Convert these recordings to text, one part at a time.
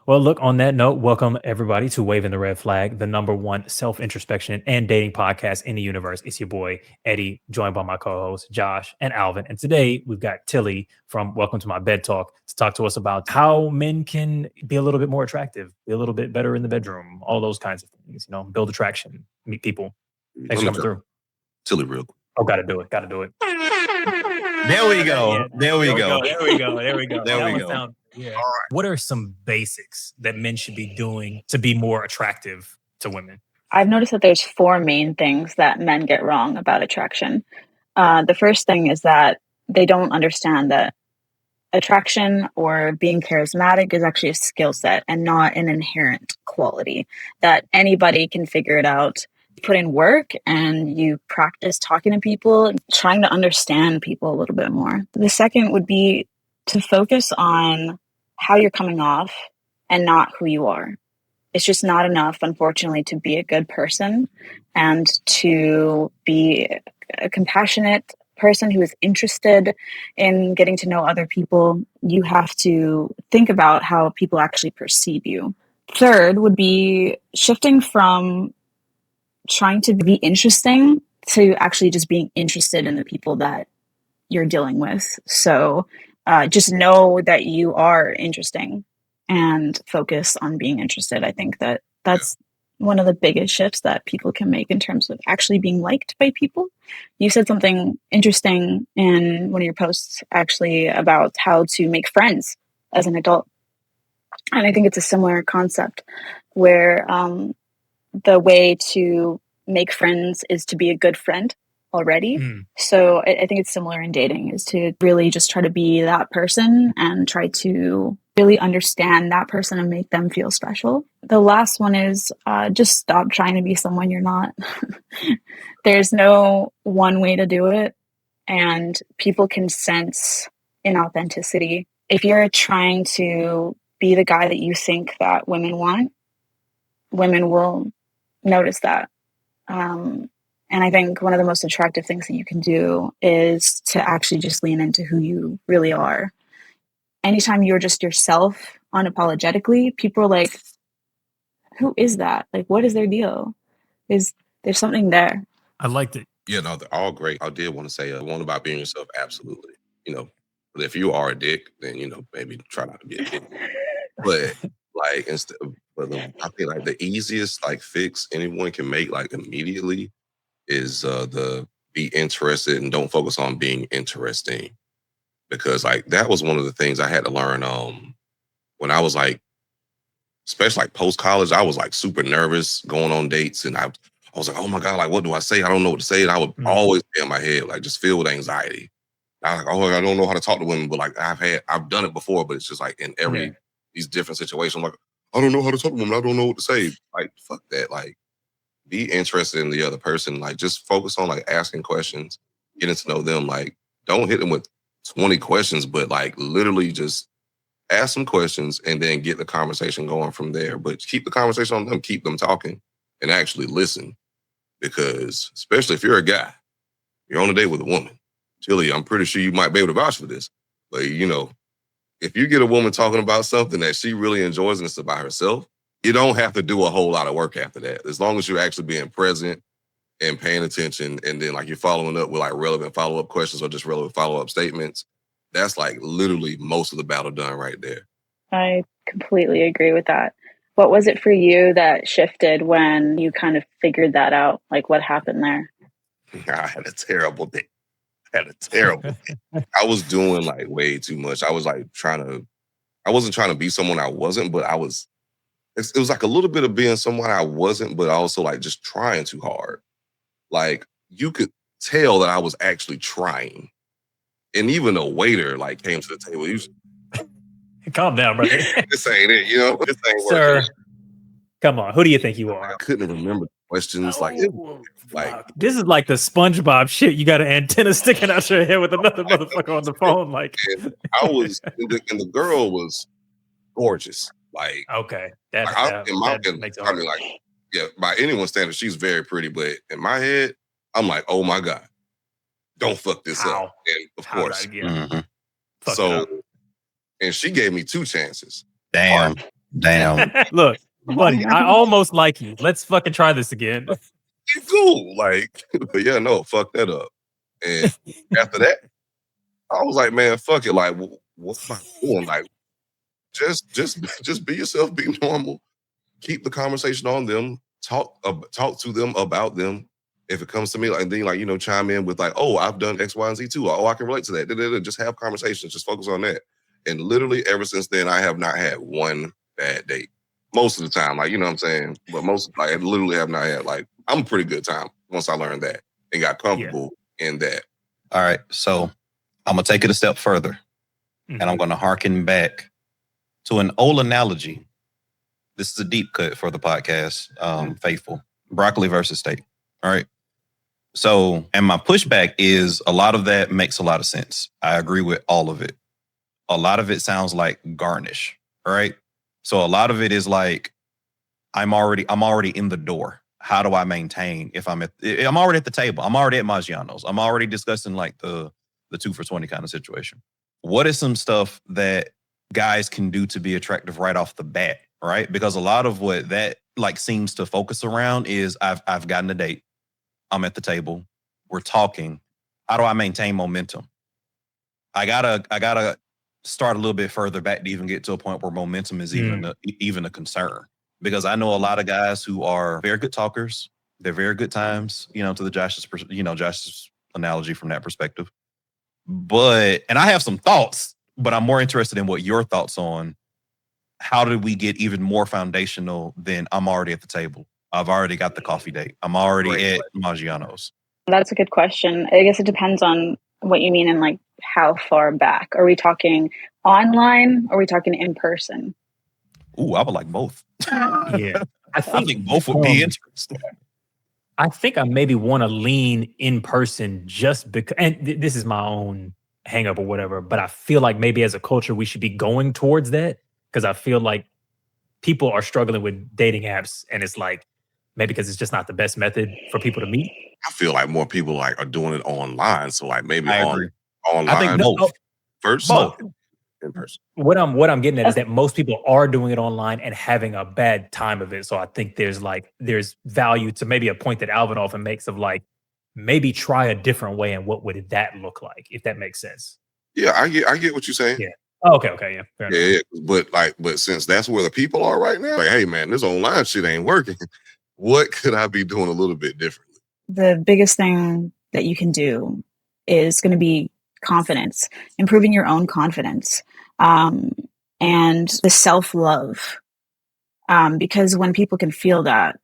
Well, look, on that note, welcome everybody to Waving the Red Flag, the number one self introspection and dating podcast in the universe. It's your boy, Eddie, joined by my co hosts, Josh and Alvin. And today we've got Tillie from Welcome to My Bed Talk to talk to us about how men can be a little bit more attractive, be a little bit better in the bedroom, all those kinds of things, build attraction, meet people. Thanks Let for me coming tell through. Tilly real quick. Oh, got to do it. Got to do it. There we go. Yeah, There we go. There we go. There we go. There That we one go. sounds. Yeah. What are some basics that men should be doing to be more attractive to women? I've noticed that there's four main things that men get wrong about attraction. The first thing is that they don't understand that attraction or being charismatic is actually a skill set and not an inherent quality, that anybody can figure it out. Put in work and you practice talking to people and trying to understand people a little bit more. The second would be to focus on how you're coming off and not who you are. It's just not enough, unfortunately, to be a good person and to be a compassionate person who is interested in getting to know other people. You have to think about how people actually perceive you. Third would be shifting from trying to be interesting to actually just being interested in the people that you're dealing with. So just know that you are interesting and focus on being interested. I think that's one of the biggest shifts that people can make in terms of actually being liked by people. You said something interesting in one of your posts actually about how to make friends as an adult. And I think it's a similar concept where the way to make friends is to be a good friend already. So I think it's similar in dating, is to really just try to be that person and try to really understand that person and make them feel special. The last one is just stop trying to be someone you're not. There's no one way to do it, and people can sense inauthenticity. If you're trying to be the guy that you think that women want, women will notice that. And I think one of the most attractive things that you can do is to actually just lean into who you really are. Anytime you're just yourself unapologetically, people are like, who is that? Like, what is their deal? There's something there. I liked it. Yeah, no, they're all great. I did want to say one about being yourself, absolutely. But if you are a dick, then maybe try not to be a dick. But like I feel like the easiest fix anyone can make immediately is the be interested and don't focus on being interesting, because that was one of the things I had to learn when I was especially post college. I was super nervous going on dates, and I was like, oh my god, what do I say? I don't know what to say, and I would always be in my head just filled with anxiety. I was like, oh, I don't know how to talk to women, but I've done it before, but it's just in every these different situations, I'm like, I don't know how to talk to women. I don't know what to say. Fuck that. Be interested in the other person. Just focus on asking questions, getting to know them. Don't hit them with 20 questions, but literally just ask some questions and then get the conversation going from there. But keep the conversation on them, keep them talking, and actually listen. Because especially if you're a guy, you're on a date with a woman. Tilly, I'm pretty sure you might be able to vouch for this. But if you get a woman talking about something that she really enjoys and it's about herself, you don't have to do a whole lot of work after that. As long as you're actually being present and paying attention, and then you're following up with relevant follow-up questions or just relevant follow-up statements, that's literally most of the battle done right there. I completely agree with that. What was it for you that shifted when you kind of figured that out? What happened there? I had a terrible day. I was doing way too much. I was I wasn't trying to be someone I wasn't, but it was a little bit of being someone I wasn't, but also just trying too hard. You could tell that I was actually trying. And even a waiter came to the table. He was, Calm down, brother. this ain't it, this ain't Sir, working. Come on. Who do you think you are? I couldn't remember questions. This is like the SpongeBob shit. You got an antenna sticking out your head with another motherfucker on the phone. And I was, and the girl was gorgeous. Okay, by anyone's standards, she's very pretty. But in my head, I'm like, oh my god, don't fuck this up. And of course, so and she gave me 2 chances. Damn. Damn. Look, buddy, I almost like you. Let's fucking try this again. You cool. Like, but yeah, no, fuck that up. And after that, I was like, man, fuck it. Like, what am I doing? Like, just be yourself, be normal, keep the conversation on them, talk to them about them. If it comes to me, like, and then, like, you know, chime in with like, oh, I've done X, Y, and Z too. Oh, I can relate to that. Just have conversations, just focus on that. And literally ever since then, I have not had one bad date. Most of the time, like, you know what I'm saying? But I literally have not had, like, I'm a pretty good time once I learned that and got comfortable in that. All right. So I'm going to take it a step further and I'm going to harken back to an old analogy. This is a deep cut for the podcast, faithful. Broccoli versus steak. All right. So, and my pushback is a lot of that makes a lot of sense. I agree with all of it. A lot of it sounds like garnish. All right. So a lot of it is like, I'm already in the door. How do I maintain if I'm already at the table? I'm already at Maggiano's. I'm already discussing like the 2 for $20 kind of situation. What is some stuff that guys can do to be attractive right off the bat? Right? Because a lot of what that like seems to focus around is I've gotten a date. I'm at the table. We're talking. How do I maintain momentum? I gotta start a little bit further back to even get to a point where momentum is even a concern. Because I know a lot of guys who are very good talkers. They're very good times, you know, to the Josh's analogy from that perspective. And I have some thoughts, but I'm more interested in what your thoughts on how did we get even more foundational than I'm already at the table. I've already got the coffee date. I'm already at Maggiano's. That's a good question. I guess it depends on what you mean and like how far back. Are we talking online or are we talking in person? Ooh, I would like both. Yeah. I think both would be interesting. I think I maybe want to lean in person just because, and this is my own hang up or whatever, but I feel like maybe as a culture, we should be going towards that because I feel like people are struggling with dating apps and it's like, maybe because it's just not the best method for people to meet. I feel like more people like are doing it online. So like maybe agree. online. I think both. First, both. In person. What I'm getting at is that most people are doing it online and having a bad time of it. So I think there's value to maybe a point that Alvin often makes of like, maybe try a different way and what would that look like, if that makes sense. Yeah, I get what you're saying. Yeah. Oh, okay, yeah. Fair enough. But since that's where the people are right now, like, hey man, this online shit ain't working. What could I be doing a little bit differently? The biggest thing that you can do is going to be confidence, improving your own confidence, and the self-love. Because when people can feel that,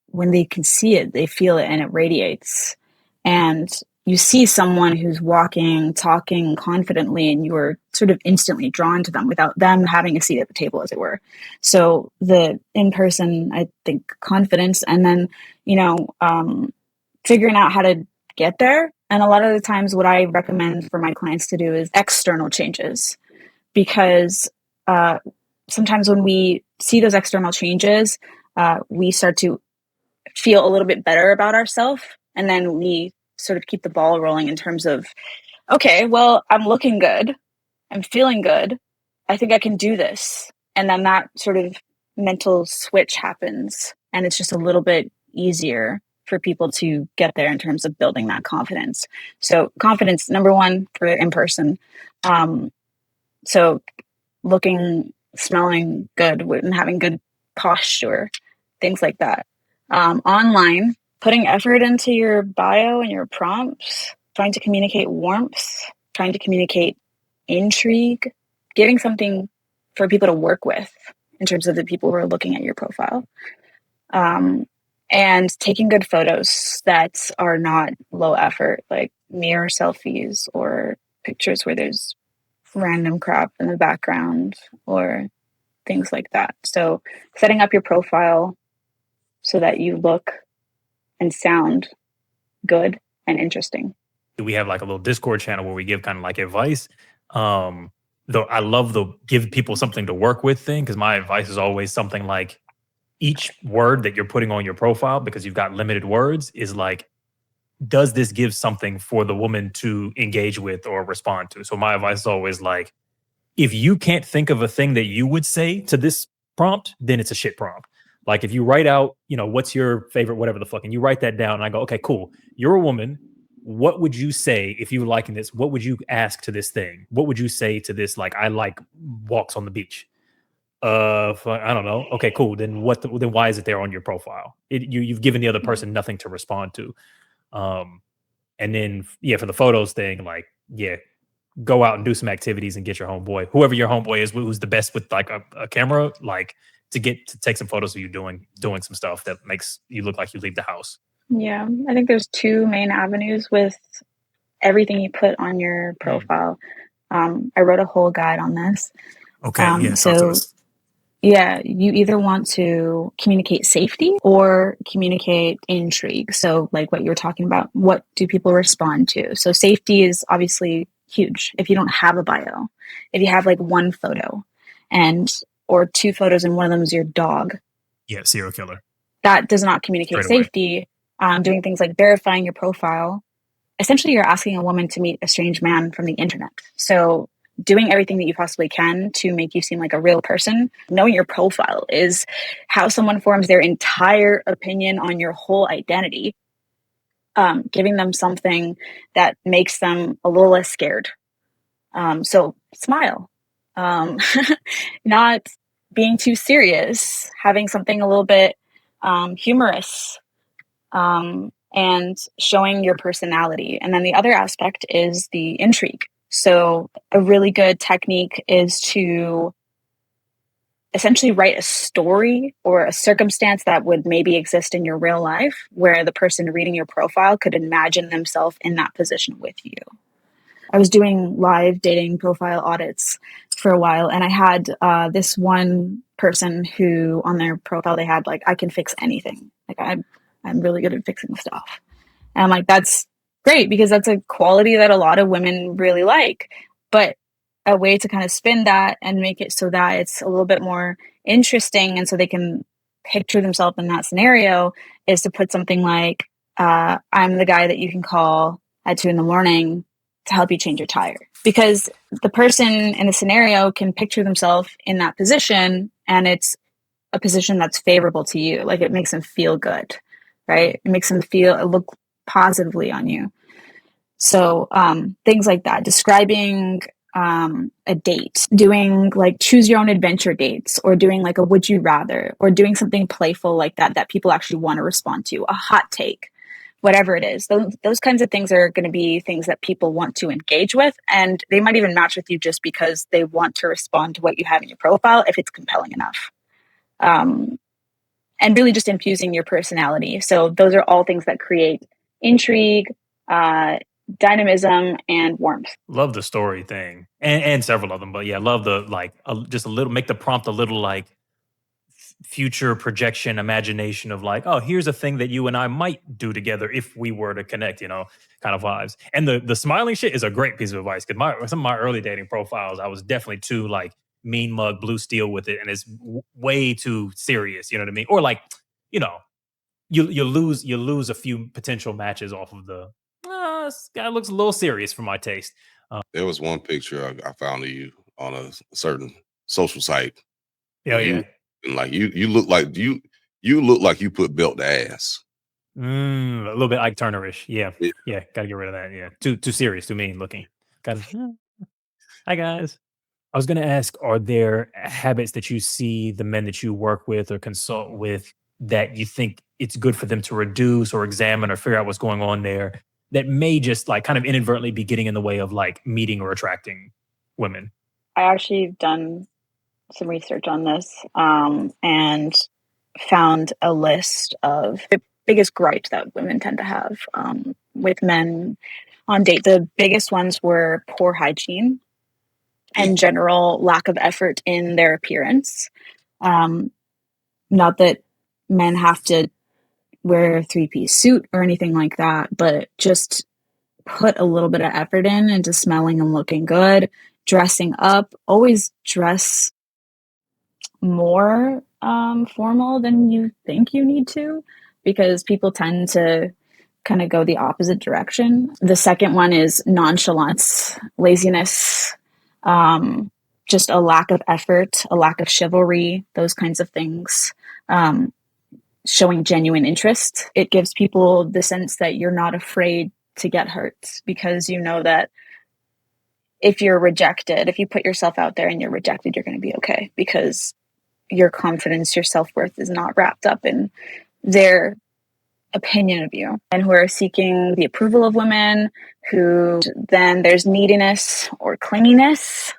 when they can see it, they feel it and it radiates. And you see someone who's walking, talking confidently, and you are sort of instantly drawn to them without them having a seat at the table, as it were. So the in-person, I think, confidence, and then, figuring out how to get there. And a lot of the times what I recommend for my clients to do is external changes, because sometimes when we see those external changes, we start to feel a little bit better about ourselves. And then we sort of keep the ball rolling in terms of, okay, well, I'm looking good. I'm feeling good. I think I can do this. And then that sort of mental switch happens. And it's just a little bit easier for people to get there in terms of building that confidence. So confidence, number one, for in person. So looking, smelling good and having good posture, things like that. Online, putting effort into your bio and your prompts, trying to communicate warmth, trying to communicate intrigue, giving something for people to work with in terms of the people who are looking at your profile. And taking good photos that are not low effort, like mirror selfies or pictures where there's random crap in the background or things like that. So setting up your profile so that you look and sound good and interesting. We have like a little Discord channel where we give kind of like advice. Though I love the give people something to work with thing, because my advice is always something like each word that you're putting on your profile, because you've got limited words, is like, does this give something for the woman to engage with or respond to? So my advice is always like, if you can't think of a thing that you would say to this prompt, then it's a shit prompt. Like if you write out, what's your favorite, whatever the fuck, and you write that down, and I go, okay, cool. You're a woman. What would you say if you were liking this? What would you ask to this thing? What would you say to this? Like, I like walks on the beach. I don't know. Okay, cool. Then then why is it there on your profile? You've given the other person nothing to respond to. And then for the photos thing, like, go out and do some activities and get your homeboy, whoever your homeboy is, who's the best with like a camera, like to take some photos of you doing some stuff that makes you look like you leave the house. Yeah, I think there's two main avenues with everything you put on your profile. I wrote a whole guide on this. Okay, so yeah, you either want to communicate safety or communicate intrigue. So like what you were talking about, what do people respond to? So safety is obviously huge. If you don't have a bio, if you have like one photo or two photos and one of them is your dog. Yeah, serial killer. That does not communicate safety. Doing things like verifying your profile. Essentially, you're asking a woman to meet a strange man from the internet. So doing everything that you possibly can to make you seem like a real person. Knowing your profile is how someone forms their entire opinion on your whole identity. Giving them something that makes them a little less scared. So smile. Not being too serious. Having something a little bit humorous. And showing your personality. And then the other aspect is the intrigue. So a really good technique is to essentially write a story or a circumstance that would maybe exist in your real life where the person reading your profile could imagine themselves in that position with you. I was doing live dating profile audits for a while, and I had this one person who on their profile, they had like, I can fix anything. Like I'm really good at fixing stuff. And I'm like, that's great because that's a quality that a lot of women really like. But a way to kind of spin that and make it so that it's a little bit more interesting and so they can picture themselves in that scenario is to put something like, I'm the guy that you can call at 2 a.m. to help you change your tire. Because the person in the scenario can picture themselves in that position and it's a position that's favorable to you. Like it makes them feel good, right? It makes them look positively on you. So things like that, describing a date, doing like choose your own adventure dates, or doing like a would you rather, or doing something playful like that people actually want to respond to, a hot take, whatever it is. Those kinds of things are going to be things that people want to engage with, and they might even match with you just because they want to respond to what you have in your profile if it's compelling enough. And really just infusing your personality. So those are all things that create intrigue, dynamism, and warmth. Love the story thing and several of them, but yeah, love the like just a little, make the prompt a little like future projection, imagination of like, oh, here's a thing that you and I might do together if we were to connect, kind of vibes. And the smiling shit is a great piece of advice because some of my early dating profiles, I was definitely too like mean mug blue steel with it, and it's way too serious. You know what I mean? Or like, you lose a few potential matches off of the. This guy looks a little serious for my taste. There was one picture I found of you on a certain social site. Yeah, yeah. And like you look like you look like you put belt to ass. A little bit Ike Turner-ish. Yeah. Gotta get rid of that. Yeah, too serious, too mean looking. Hi guys. I was gonna ask, are there habits that you see the men that you work with or consult with that you think it's good for them to reduce or examine or figure out what's going on there that may just like kind of inadvertently be getting in the way of like meeting or attracting women? I actually have done some research on this and found a list of the biggest gripes that women tend to have with men on dates. The biggest ones were poor hygiene and general lack of effort in their appearance. Not that men have to wear a 3-piece suit or anything like that, but just put a little bit of effort into smelling and looking good, dressing up. Always dress more formal than you think you need to, because people tend to kind of go the opposite direction. The second one is nonchalance, laziness, just just a lack of effort, a lack of chivalry, those kinds of things. Showing genuine interest. It gives people the sense that you're not afraid to get hurt, because you know that if you're rejected, if you put yourself out there and you're rejected, you're going to be okay, because your confidence, your self-worth is not wrapped up in their opinion of you. And who are seeking the approval of women, who then there's neediness or clinginess,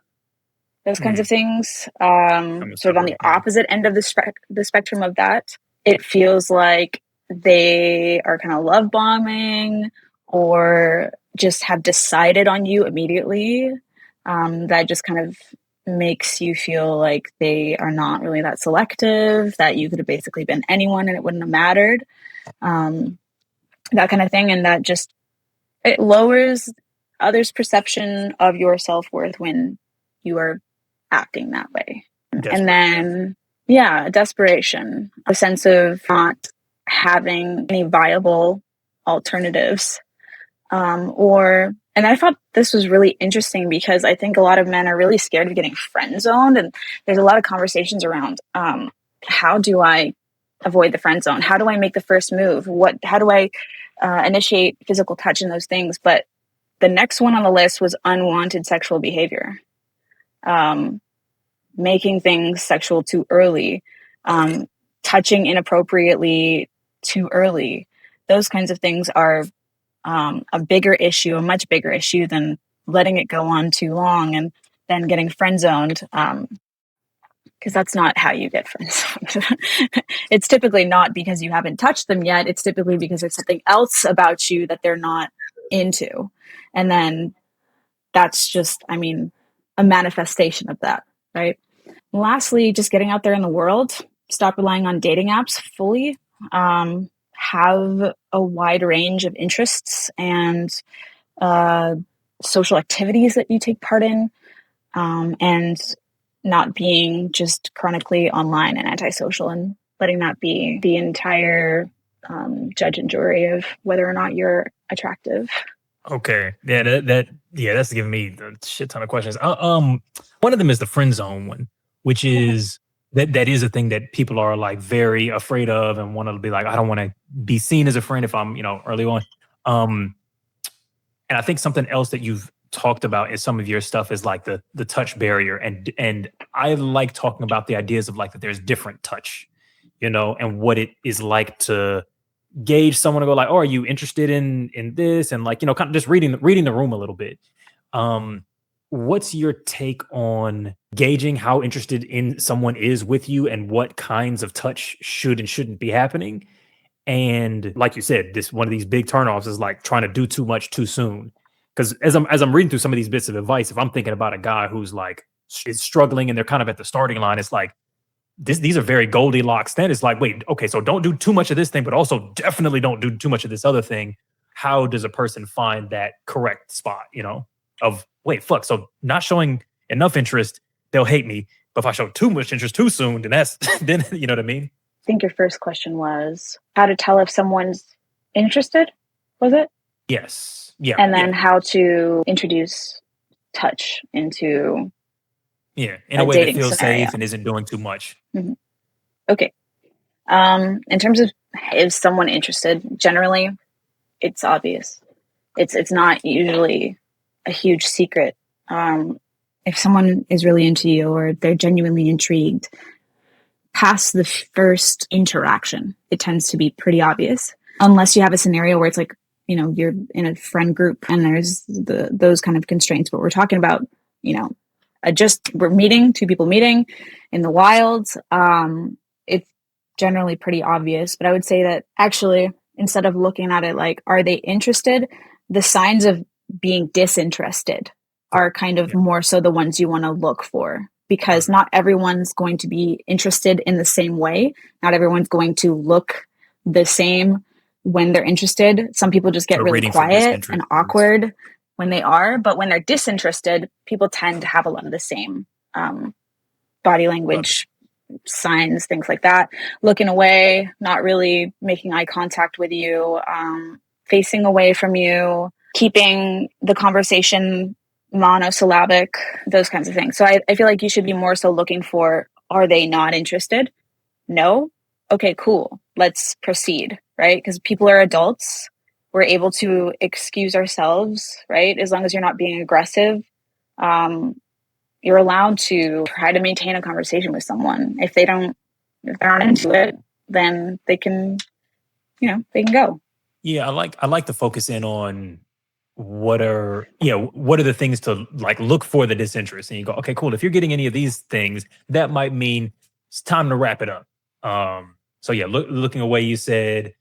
those kinds of things. Sort of on the opposite end of the spectrum of that, it feels like they are kind of love bombing or just have decided on you immediately. That just kind of makes you feel like they are not really that selective, that you could have basically been anyone and it wouldn't have mattered. That kind of thing. And that just, it lowers others' perception of your self-worth when you are acting that way. And then, desperation, a sense of not having any viable alternatives. And I thought this was really interesting because I think a lot of men are really scared of getting friend zoned. And there's a lot of conversations around how do I avoid the friend zone? How do I make the first move? How do I initiate physical touch and those things? But the next one on the list was unwanted sexual behavior. Making things sexual too early, touching inappropriately too early. Those kinds of things are a bigger issue, a much bigger issue than letting it go on too long and then getting friend zoned. Because that's not how you get friend zoned. It's typically not because you haven't touched them yet. It's typically because there's something else about you that they're not into. And then that's just, a manifestation of that, right? Lastly, just getting out there in the world, stop relying on dating apps fully, have a wide range of interests and social activities that you take part in, and not being just chronically online and antisocial, and letting that be the entire judge and jury of whether or not you're attractive. Okay. Yeah, that's giving me a shit ton of questions. One of them is the friend zone one, which is that is a thing that people are like very afraid of and want to be like, I don't want to be seen as a friend if I'm, early on. And I think something else that you've talked about in some of your stuff is like the touch barrier. And I like talking about the ideas of like that there's different touch, and what it is like to gauge someone to go like, oh, are you interested in this? And like, kind of just reading the room a little bit. What's your take on gauging how interested in someone is with you and what kinds of touch should and shouldn't be happening? And like you said, this one of these big turnoffs is like trying to do too much too soon. Because as I'm reading through some of these bits of advice, if I'm thinking about a guy who's like is struggling and they're kind of at the starting line, it's like these are very Goldilocks. Then it's like, wait, okay, so don't do too much of this thing, but also definitely don't do too much of this other thing. How does a person find that correct spot? Of wait, fuck. So not showing enough interest, they'll hate me. But if I show too much interest too soon, then that's then you know what I mean? I think your first question was how to tell if someone's interested, was it? Yes. Yeah. And then how to introduce touch into in a way that feels safe and isn't doing too much. Mm-hmm. Okay. In terms of is someone interested, generally, it's obvious. It's not usually a huge secret. If someone is really into you or they're genuinely intrigued, past the first interaction, it tends to be pretty obvious. Unless you have a scenario where it's like, you're in a friend group and there's those kind of constraints. But we're talking about, we're meeting, two people meeting in the wild. It's generally pretty obvious. But I would say that actually, instead of looking at it like, are they interested? The signs of being disinterested are kind of more so the ones you want to look for. Because not everyone's going to be interested in the same way. Not everyone's going to look the same when they're interested. Some people just get really quiet and awkward when they are. But when they're disinterested, people tend to have a lot of the same body language signs, things like that. Looking away, not really making eye contact with you, facing away from you, keeping the conversation monosyllabic, those kinds of things. So I feel like you should be more so looking for, are they not interested? No? Okay, cool. Let's proceed, right? Because people are adults. We're able to excuse ourselves, right? As long as you're not being aggressive, you're allowed to try to maintain a conversation with someone. If they're not into it, then they can go. Yeah, I like to focus in on what are the things to like look for the disinterest, and you go, okay, cool. If you're getting any of these things, that might mean it's time to wrap it up. So yeah, looking away. You said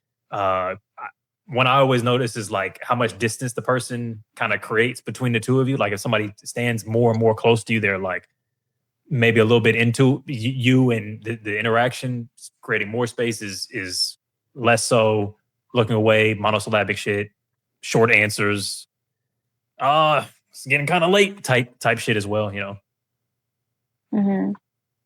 one I always notice is like how much distance the person kind of creates between the two of you. Like if somebody stands more and more close to you, they're like maybe a little bit into you and the interaction. Creating more space is less so. Looking away, monosyllabic shit, short answers. It's getting kind of late type shit as well, Mm-hmm.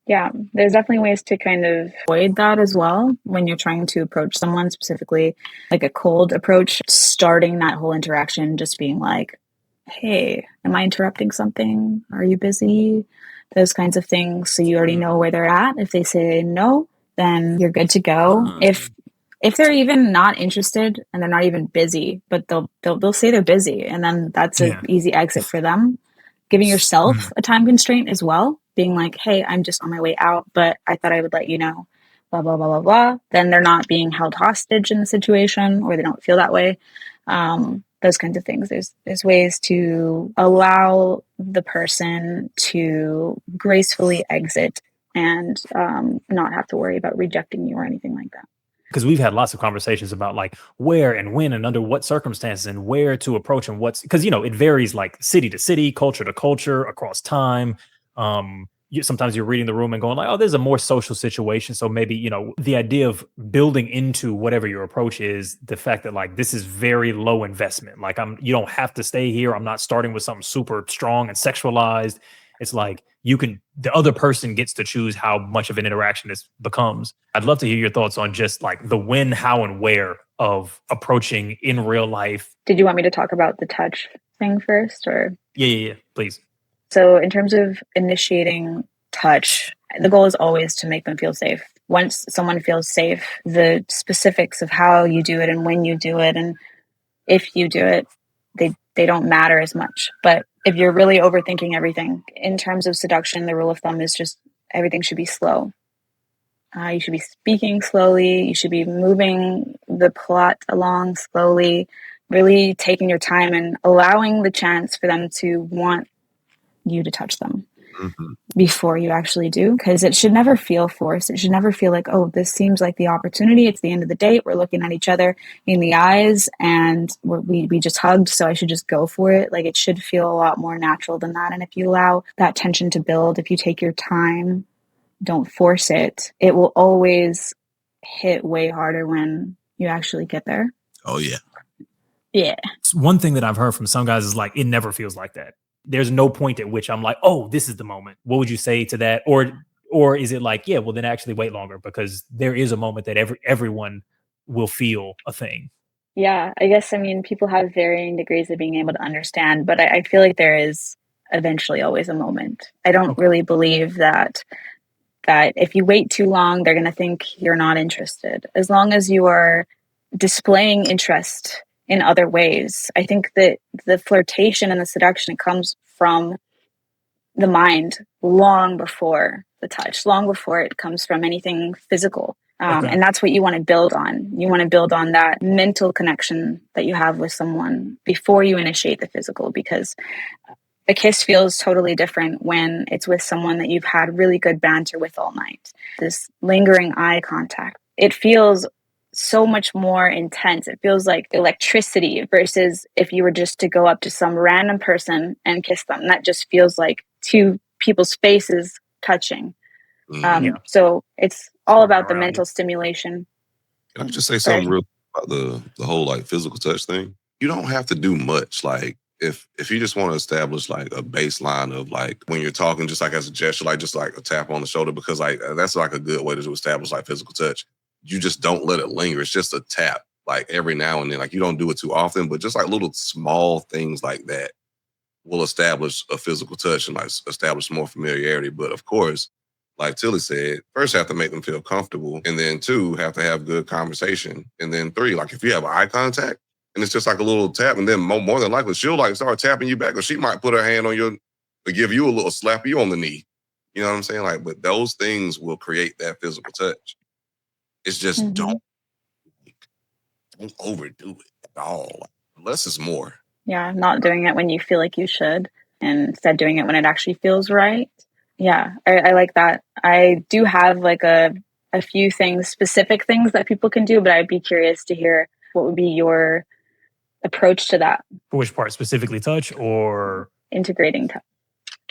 Yeah, there's definitely ways to kind of avoid that as well when you're trying to approach someone, specifically like a cold approach, starting that whole interaction, just being like, hey, am I interrupting something? Are you busy? Those kinds of things. So you already know where they're at. If they say no, then you're good to go. If they're even not interested and they're not even busy, but they'll say they're busy, and then that's an easy exit for them. Giving yourself a time constraint as well, being like, hey, I'm just on my way out, but I thought I would let you know, blah, blah, blah, blah, blah. Then they're not being held hostage in the situation, or they don't feel that way. Those kinds of things. There's ways to allow the person to gracefully exit and not have to worry about rejecting you or anything like that. Because we've had lots of conversations about like where and when and under what circumstances and where to approach and because it varies like city to city, culture to culture, across time. Sometimes you're reading the room and going like, oh, there's a more social situation. So maybe, the idea of building into whatever your approach is, the fact that like this is very low investment. Like you don't have to stay here. I'm not starting with something super strong and sexualized. It's like the other person gets to choose how much of an interaction this becomes. I'd love to hear your thoughts on just like the when, how, and where of approaching in real life. Did you want me to talk about the touch thing first, or? Yeah, please. So in terms of initiating touch, the goal is always to make them feel safe. Once someone feels safe, the specifics of how you do it and when you do it and if you do it, they don't matter as much. But if you're really overthinking everything, in terms of seduction, the rule of thumb is just everything should be slow. You should be speaking slowly. You should be moving the plot along slowly, really taking your time and allowing the chance for them to want you to touch them before you actually do, because it should never feel forced. It should never feel like, oh, this seems like the opportunity. It's the end of the date. We're looking at each other in the eyes and we just hugged, so I should just go for it. Like, it should feel a lot more natural than that. And if you allow that tension to build, if you take your time, don't force it, it will always hit way harder when you actually get there. Oh, yeah. Yeah. One thing that I've heard from some guys is like, it never feels like that. There's no point at which I'm like, oh, this is the moment. What would you say to that? Or is it like, yeah, well, then actually wait longer, because there is a moment that everyone will feel a thing. Yeah, I guess, people have varying degrees of being able to understand, but I feel like there is eventually always a moment. I don't really believe that if you wait too long, they're going to think you're not interested. As long as you are displaying interest in other ways, I think that the flirtation and the seduction comes from the mind long before the touch, long before it comes from anything physical. And that's what you want to build on. You want to build on that mental connection that you have with someone before you initiate the physical, because a kiss feels totally different when it's with someone that you've had really good banter with all night. This lingering eye contact, it feels so much more intense. It feels like electricity versus if you were just to go up to some random person and kiss them. That just feels like two people's faces touching. So it's all about the mental stimulation. Can I just say something real about the whole like physical touch thing? You don't have to do much. Like if you just want to establish like a baseline of like when you're talking, just like as a gesture, like just like a tap on the shoulder, because like that's like a good way to establish like physical touch. You just don't let it linger. It's just a tap, like every now and then. Like you don't do it too often, but just like little small things like that will establish a physical touch and like establish more familiarity. But of course, like Tillie said, first have to make them feel comfortable, and then 2, have to have good conversation, and then 3, like if you have eye contact and it's just like a little tap, and then more than likely she'll like start tapping you back, or she might put her hand on your to give you a little slap you on the knee. You know what I'm saying? Like, but those things will create that physical touch. It's just don't overdo it at all. Like, less is more. Yeah, not doing it when you feel like you should, and instead doing it when it actually feels right. Yeah, I like that. I do have like a few things, specific things that people can do, but I'd be curious to hear what would be your approach to that. For which part, specifically touch or integrating touch?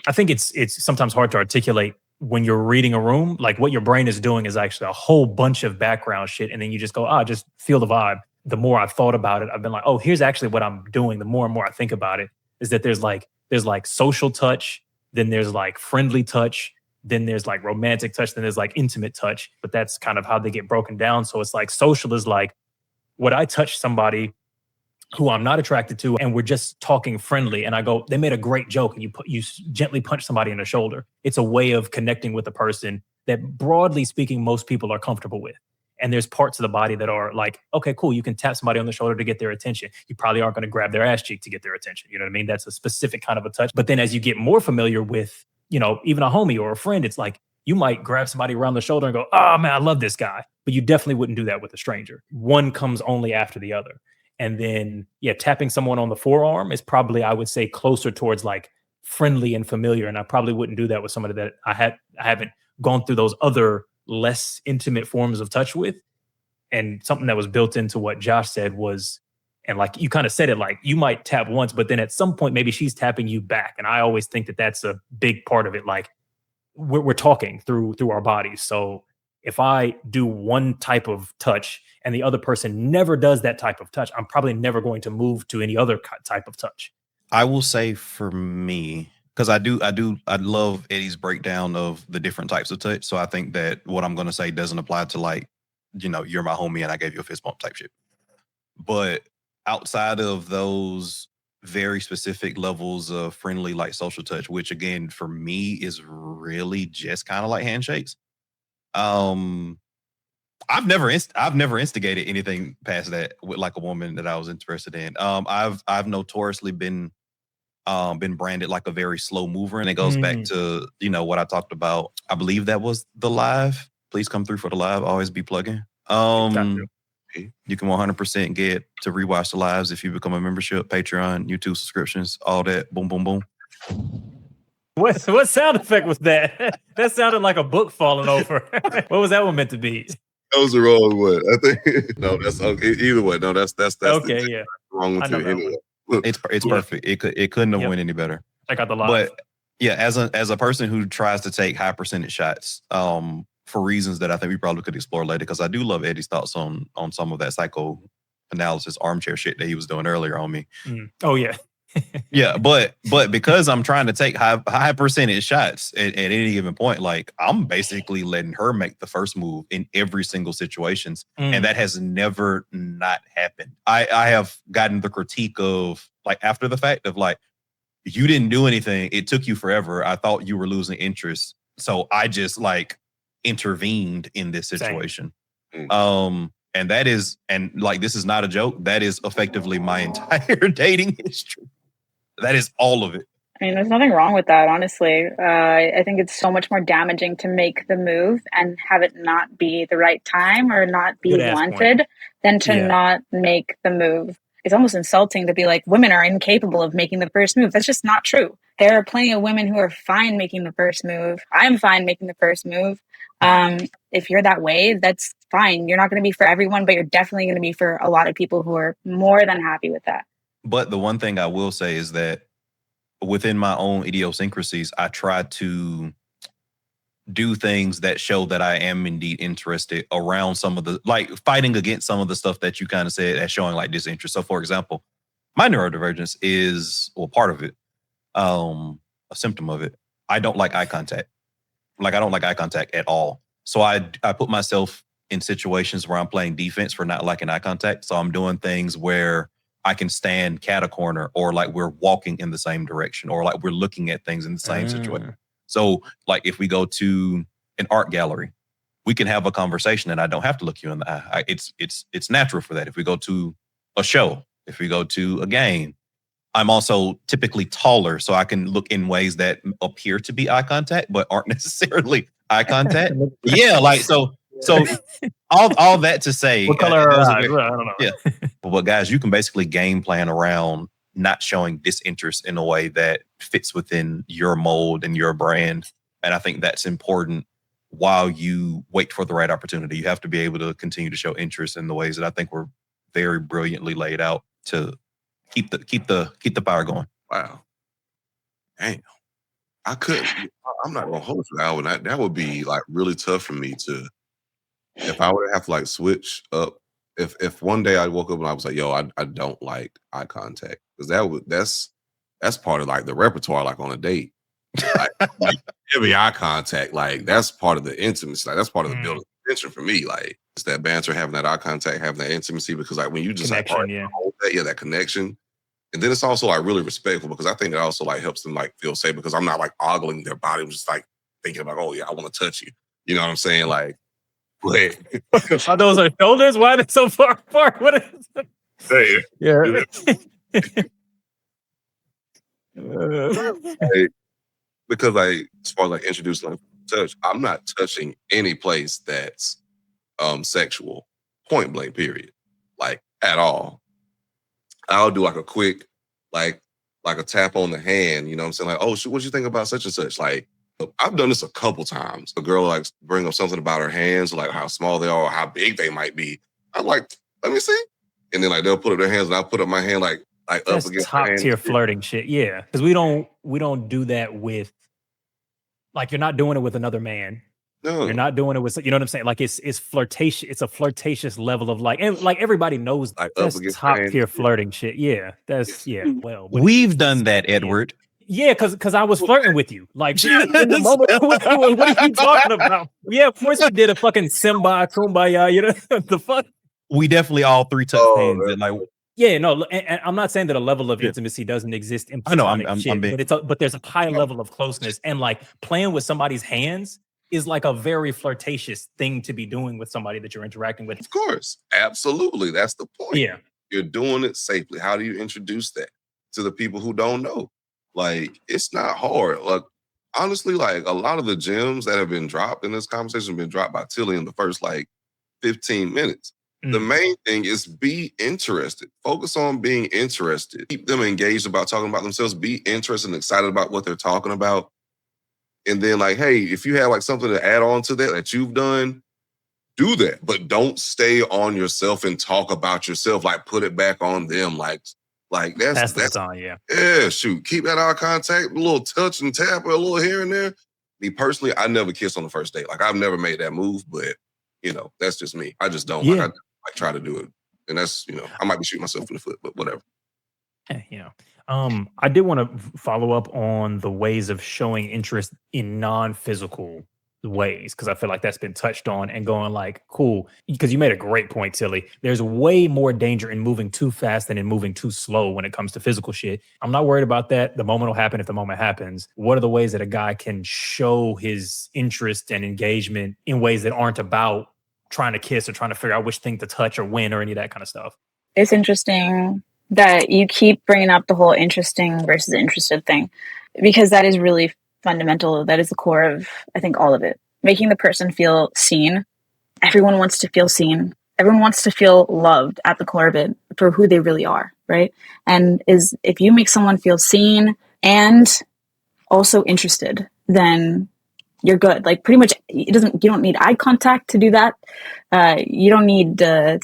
I think it's sometimes hard to articulate when you're reading a room. Like what your brain is doing is actually a whole bunch of background shit, and then you just go, just feel the vibe. The more I've thought about it, I've been like, oh, here's actually what I'm doing. The more and more I think about it, is that there's like social touch, then there's like friendly touch, then there's like romantic touch, then there's like intimate touch. But that's kind of how they get broken down. So it's like social is like, would I touch somebody who I'm not attracted to, and we're just talking friendly, and I go, they made a great joke, and you gently punch somebody in the shoulder. It's a way of connecting with a person that, broadly speaking, most people are comfortable with. And there's parts of the body that are like, okay, cool, you can tap somebody on the shoulder to get their attention. You probably aren't going to grab their ass cheek to get their attention. You know what I mean? That's a specific kind of a touch. But then as you get more familiar with, even a homie or a friend, it's like you might grab somebody around the shoulder and go, oh man, I love this guy. But you definitely wouldn't do that with a stranger. One comes only after the other. And then, tapping someone on the forearm is probably, I would say, closer towards like friendly and familiar. And I probably wouldn't do that with somebody that I haven't gone through those other less intimate forms of touch with. And something that was built into what Josh said was, and like you kind of said it, like you might tap once, but then at some point, maybe she's tapping you back. And I always think that that's a big part of it. Like we're talking through our bodies. So if I do one type of touch and the other person never does that type of touch, I'm probably never going to move to any other type of touch. I will say for me, because I love Eddie's breakdown of the different types of touch. So I think that what I'm going to say doesn't apply to like, you're my homie and I gave you a fist bump type shit. But outside of those very specific levels of friendly, like social touch, which again, for me is really just kind of like handshakes. I've never instigated anything past that with like a woman that I was interested in. I've notoriously been branded like a very slow mover, and it goes back to what I talked about. I believe that was the live. Please come through for the live. Always be plugging. You can 100% get to rewatch the lives if you become a membership, Patreon, YouTube subscriptions, all that. Boom, boom, boom. What sound effect was that? That sounded like a book falling over. What was that one meant to be? That was the wrong one. I think no, that's okay. Either way, no, that's okay. Yeah, wrong one too. Anyway, it's perfect. It couldn't have went any better. Check out the live. But as a person who tries to take high percentage shots, for reasons that I think we probably could explore later, because I do love Eddie's thoughts on some of that psychoanalysis armchair shit that he was doing earlier on me. Oh yeah. Yeah, but because I'm trying to take high percentage shots at any given point, like I'm basically letting her make the first move in every single situations, and that has never not happened. I have gotten the critique of like after the fact of like, you didn't do anything, it took you forever, I thought you were losing interest, so I just like intervened in this situation. And that is, and like this is not a joke, that is effectively my entire dating history. That is all of it. I mean, there's nothing wrong with that, honestly. I think it's so much more damaging to make the move and have it not be the right time or not be wanted than to not make the move. It's almost insulting to be like, women are incapable of making the first move. That's just not true. There are plenty of women who are fine making the first move. I'm fine making the first move. If you're that way, that's fine. You're not going to be for everyone, but you're definitely going to be for a lot of people who are more than happy with that. But the one thing I will say is that within my own idiosyncrasies, I try to do things that show that I am indeed interested around some of the, like fighting against some of the stuff that you kind of said as showing like disinterest. So for example, my neurodivergence is, well, part of it, a symptom of it. I don't like eye contact. Like I don't like eye contact at all. So I put myself in situations where I'm playing defense for not liking eye contact. So I'm doing things where I can stand cat a corner, or like we're walking in the same direction, or like we're looking at things in the same situation. So like if we go to an art gallery, we can have a conversation and I don't have to look you in the eye. It's natural for that. If we go to a show, if we go to a game, I'm also typically taller, so I can look in ways that appear to be eye contact, but aren't necessarily eye contact. Yeah, like so all that to say, What color are eyes? I don't know. Yeah, but guys, you can basically game plan around not showing disinterest in a way that fits within your mold and your brand, and I think that's important. While you wait for the right opportunity, you have to be able to continue to show interest in the ways that I think were very brilliantly laid out to keep the fire going. Wow. Damn. I couldn't. I'm not gonna hold you that one. That would be like really tough for me to. If I would have to like switch up. If one day I woke up and I was like, yo, I don't like eye contact, because that's part of like the repertoire, like on a date. Like every eye contact, like that's part of the intimacy. Like that's part of the building tension for me. Like it's that banter, having that eye contact, having that intimacy, because like when you just connection, like that connection. And then it's also like really respectful, because I think it also like helps them like feel safe, because I'm not like ogling their body. I'm just like thinking about, oh yeah, I want to touch you. You know what I'm saying? Like, but are those our shoulders? Why are they so far apart? What is it? Hey, yeah. Like, because like as far as like introducing like touch, I'm not touching any place that's sexual, point blank, period, like at all. I'll do like a quick like a tap on the hand, you know what I'm saying? Like, oh, what you think about such and such? Like, I've done this a couple times. A girl like bring up something about her hands, like how small they are or how big they might be. I'm like, let me see. And then like they'll put up their hands and I'll put up my hand like that's up against top tier flirting shit. Yeah. Because we don't do that with, like, you're not doing it with another man. No. You're not doing it with, you know what I'm saying? Like it's flirtatious. It's a flirtatious level of like, and like everybody knows like that's top tier flirting shit. Yeah. That's well. We've done that, Edward. Yeah, because I was flirting with you. Like, in the moment, what are you talking about? Yeah, of course we did a fucking Simba, Kumbaya, you know, the fuck? We definitely all three touched hands. And like, yeah, no, and I'm not saying that a level of intimacy doesn't exist in platonic shit, but there's a high level of closeness, and like playing with somebody's hands is like a very flirtatious thing to be doing with somebody that you're interacting with. Of course, absolutely, that's the point. Yeah, you're doing it safely. How do you introduce that to the people who don't know? Like, it's not hard. Like, honestly, like a lot of the gems that have been dropped in this conversation have been dropped by Tillie in the first like 15 minutes. The main thing is be interested. Focus on being interested. Keep them engaged about talking about themselves. Be interested and excited about what they're talking about. And then like, hey, if you have like something to add on to that you've done, do that. But don't stay on yourself and talk about yourself. Like, put it back on them. Like that's on, yeah. Yeah, shoot. Keep that eye contact, a little touch and tap, or a little here and there. Me personally, I never kiss on the first date. Like, I've never made that move, but you know, that's just me. I just don't. Like, I try to do it, and that's, you know, I might be shooting myself in the foot, but whatever. You know, I did want to follow up on the ways of showing interest in non-physical ways, because I feel like that's been touched on, and going like, cool, because you made a great point, Tillie. There's way more danger in moving too fast than in moving too slow when it comes to physical shit. I'm not worried about that. The moment will happen if the moment happens. What are the ways that a guy can show his interest and engagement in ways that aren't about trying to kiss or trying to figure out which thing to touch or when or any of that kind of stuff? It's interesting that you keep bringing up the whole interesting versus interested thing, because that is really fundamental. That is the core of, I think, all of it. Making the person feel seen. Everyone wants to feel seen. Everyone wants to feel loved at the core of it for who they really are, right? And if you make someone feel seen and also interested, then you're good. Like, pretty much, you don't need eye contact to do that. You don't need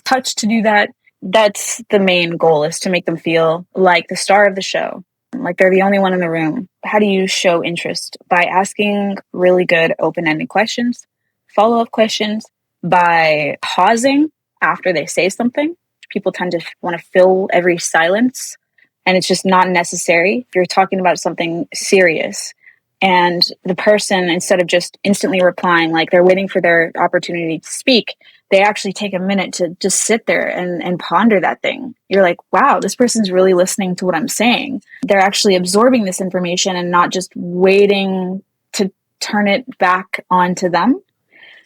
touch to do that. That's the main goal, is to make them feel like the star of the show, like they're the only one in the room. How do you show interest? By asking really good open-ended questions, follow-up questions, by pausing after they say something. People tend to want to fill every silence, and it's just not necessary. If you're talking about something serious, and the person, instead of just instantly replying, like they're waiting for their opportunity to speak, they actually take a minute to just sit there and ponder that thing, you're like, wow, this person's really listening to what I'm saying. They're actually absorbing this information and not just waiting to turn it back onto them.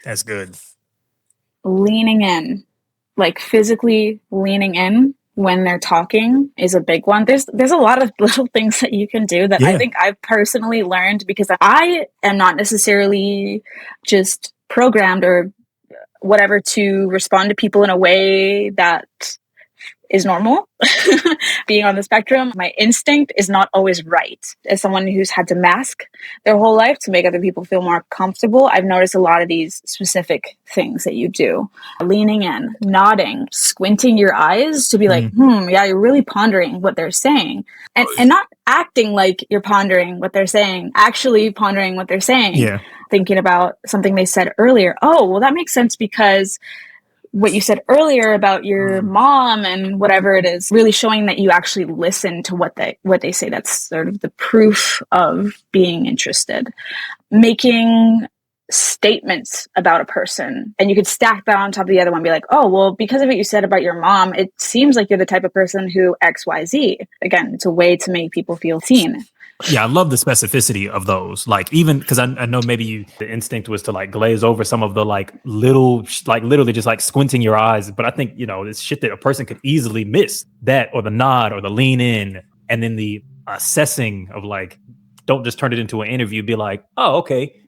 That's good. Leaning in, like physically leaning in when they're talking is a big one. There's a lot of little things that you can do that I think I've personally learned because I am not necessarily just programmed or whatever to respond to people in a way that is normal. Being on the spectrum, my instinct is not always right. As someone who's had to mask their whole life to make other people feel more comfortable, I've noticed a lot of these specific things that you do. Leaning in, nodding, squinting your eyes to be like, yeah, you're really pondering what they're saying. And not acting like you're pondering what they're saying, actually pondering what they're saying. Yeah. Thinking about something they said earlier. Oh, well, that makes sense because what you said earlier about your mom and whatever it is, really showing that you actually listen to what they say. That's sort of the proof of being interested. Making statements about a person, and you could stack that on top of the other one, be like, oh, well, because of what you said about your mom, it seems like you're the type of person who XYZ. Again, it's a way to make people feel seen. Yeah, I love the specificity of those. Like, even because I know maybe the instinct was to like glaze over some of the like little, like literally just like squinting your eyes. But I think, it's shit that a person could easily miss, that or the nod or the lean in, and then the assessing of like, don't just turn it into an interview. Be like, oh, okay,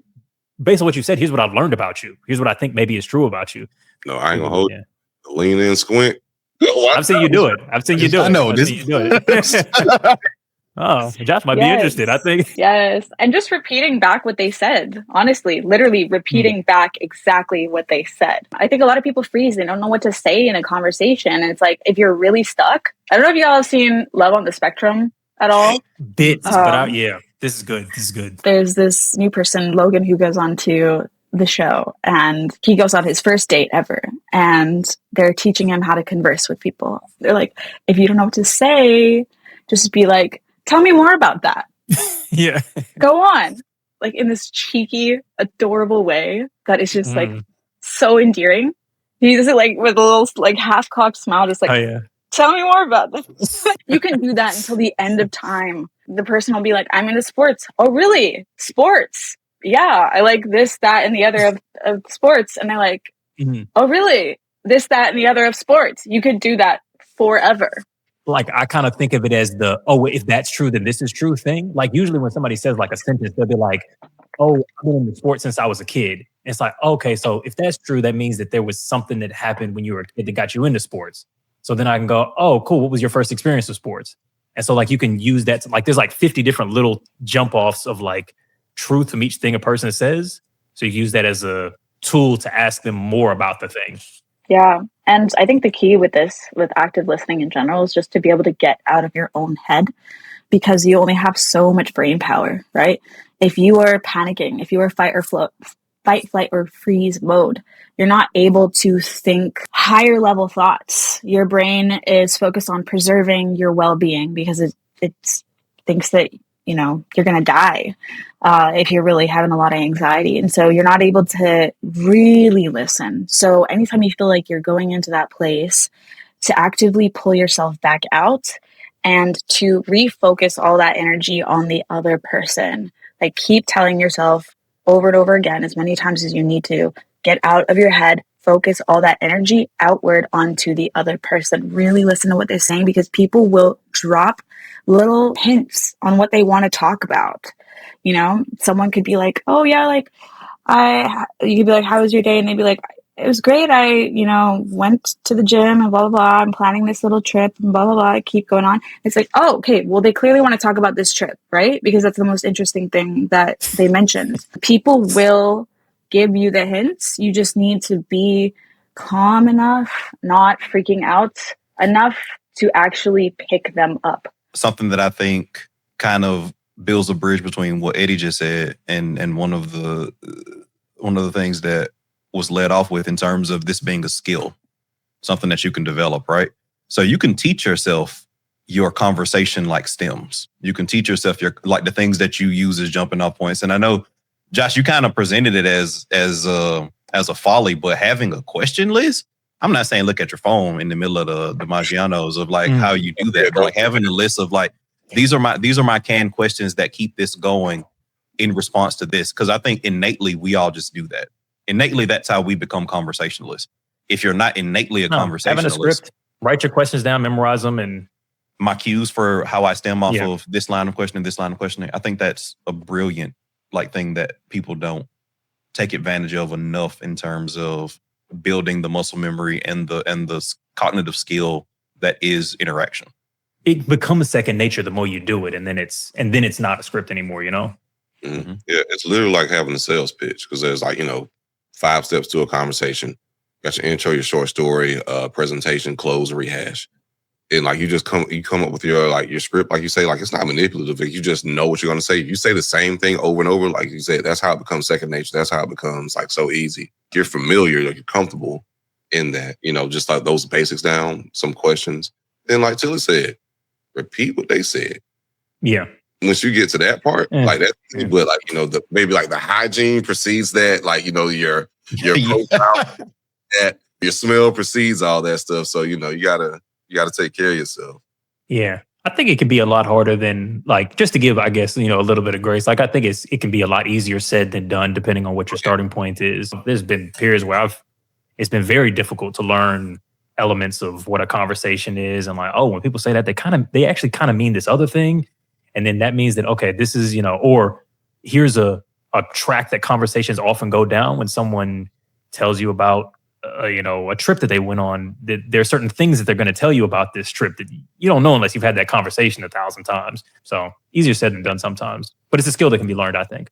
based on what you said, here's what I've learned about you. Here's what I think maybe is true about you. No, I ain't gonna hold you. Lean in, squint. I've seen you do it. I know this. Oh, Josh might be interested, I think. Yes. And just repeating back what they said. Honestly, literally repeating back exactly what they said. I think a lot of people freeze. They don't know what to say in a conversation. And it's like, if you're really stuck, I don't know if y'all have seen Love on the Spectrum at all. Bits, but yeah, this is good. This is good. There's this new person, Logan, who goes on to the show, and he goes on his first date ever. And they're teaching him how to converse with people. They're like, if you don't know what to say, just be like, tell me more about that. Yeah. Go on. Like in this cheeky, adorable way that is just like so endearing. He does it like with a little like half-cocked smile, just like, tell me more about this. You can do that until the end of time. The person will be like, I'm into sports. Oh, really? Sports? Yeah, I like this, that, and the other of sports. And they're like, oh, really? This, that, and the other of sports. You could do that forever. Like, I kind of think of it as if that's true, then this is true thing. Like, usually when somebody says like a sentence, they'll be like, oh, I've been in the sports since I was a kid. It's like, okay, so if that's true, that means that there was something that happened when you were a kid that got you into sports. So then I can go, oh, cool. What was your first experience with sports? And so like, you can use that to, like, there's like 50 different little jump offs of like truth from each thing a person says. So you use that as a tool to ask them more about the thing. Yeah. And I think the key with active listening in general is just to be able to get out of your own head, because you only have so much brain power, right? If you are panicking, if you are fight, flight, or freeze mode, you're not able to think higher level thoughts. Your brain is focused on preserving your well-being because it thinks that, you're going to die if you're really having a lot of anxiety. And so you're not able to really listen. So anytime you feel like you're going into that place, to actively pull yourself back out and to refocus all that energy on the other person. Like, keep telling yourself over and over again, as many times as you need to, get out of your head, focus all that energy outward onto the other person. Really listen to what they're saying, because people will drop little hints on what they want to talk about. Someone could be like, oh yeah, like you could be like, how was your day? And they'd be like, it was great. I, went to the gym and blah, blah, blah. I'm planning this little trip and blah, blah, blah. I keep going on. It's like, oh, okay. Well, they clearly want to talk about this trip, right? Because that's the most interesting thing that they mentioned. People will give you the hints. You just need to be calm enough, not freaking out enough to actually pick them up. Something that I think kind of builds a bridge between what Eddie just said and one of the things that was led off with in terms of this being a skill, something that you can develop, right? So you can teach yourself your conversation like stems. You can teach yourself like the things that you use as jumping off points. And I know, Josh, you kind of presented it as as a folly, but having a question list, I'm not saying look at your phone in the middle of the Maggianos of like how you do that, but like having a list of like, these are my canned questions that keep this going in response to this. Cause I think innately we all just do that. Innately, that's how we become conversationalists. If you're not innately a conversationalist, having a script, write your questions down, memorize them, and my cues for how I stem off of this line of questioning, this line of questioning. I think that's a brilliant like thing that people don't take advantage of enough in terms of building the muscle memory and the cognitive skill that is interaction. It becomes second nature the more you do it, and then it's not a script anymore, you know? Mm-hmm. Yeah, it's literally like having a sales pitch because there's like, 5 steps to a conversation. Got your intro, your short story, presentation, close, rehash. And like you come up with your script, like you say, like it's not manipulative. Like you just know what you're gonna say. You say the same thing over and over, like you said, that's how it becomes second nature. That's how it becomes like so easy. You're familiar, you're comfortable in that, just like those basics down, some questions. Then like Tillie said, repeat what they said. Yeah. Once you get to that part, like that's easy, but like, maybe like the hygiene precedes that, like, your profile, that your smell precedes all that stuff. So, you gotta take care of yourself. Yeah. I think it can be a lot harder than like, just to give, I guess, a little bit of grace. Like I think it can be a lot easier said than done, depending on what your starting point is. There's been periods where it's been very difficult to learn elements of what a conversation is. And like, oh, when people say that, they actually kind of mean this other thing. And then that means that, okay, this is, or here's a track that conversations often go down when someone tells you about, a trip that they went on. There are certain things that they're going to tell you about this trip that you don't know unless you've had that conversation 1,000 times. So easier said than done sometimes, but it's a skill that can be learned, I think.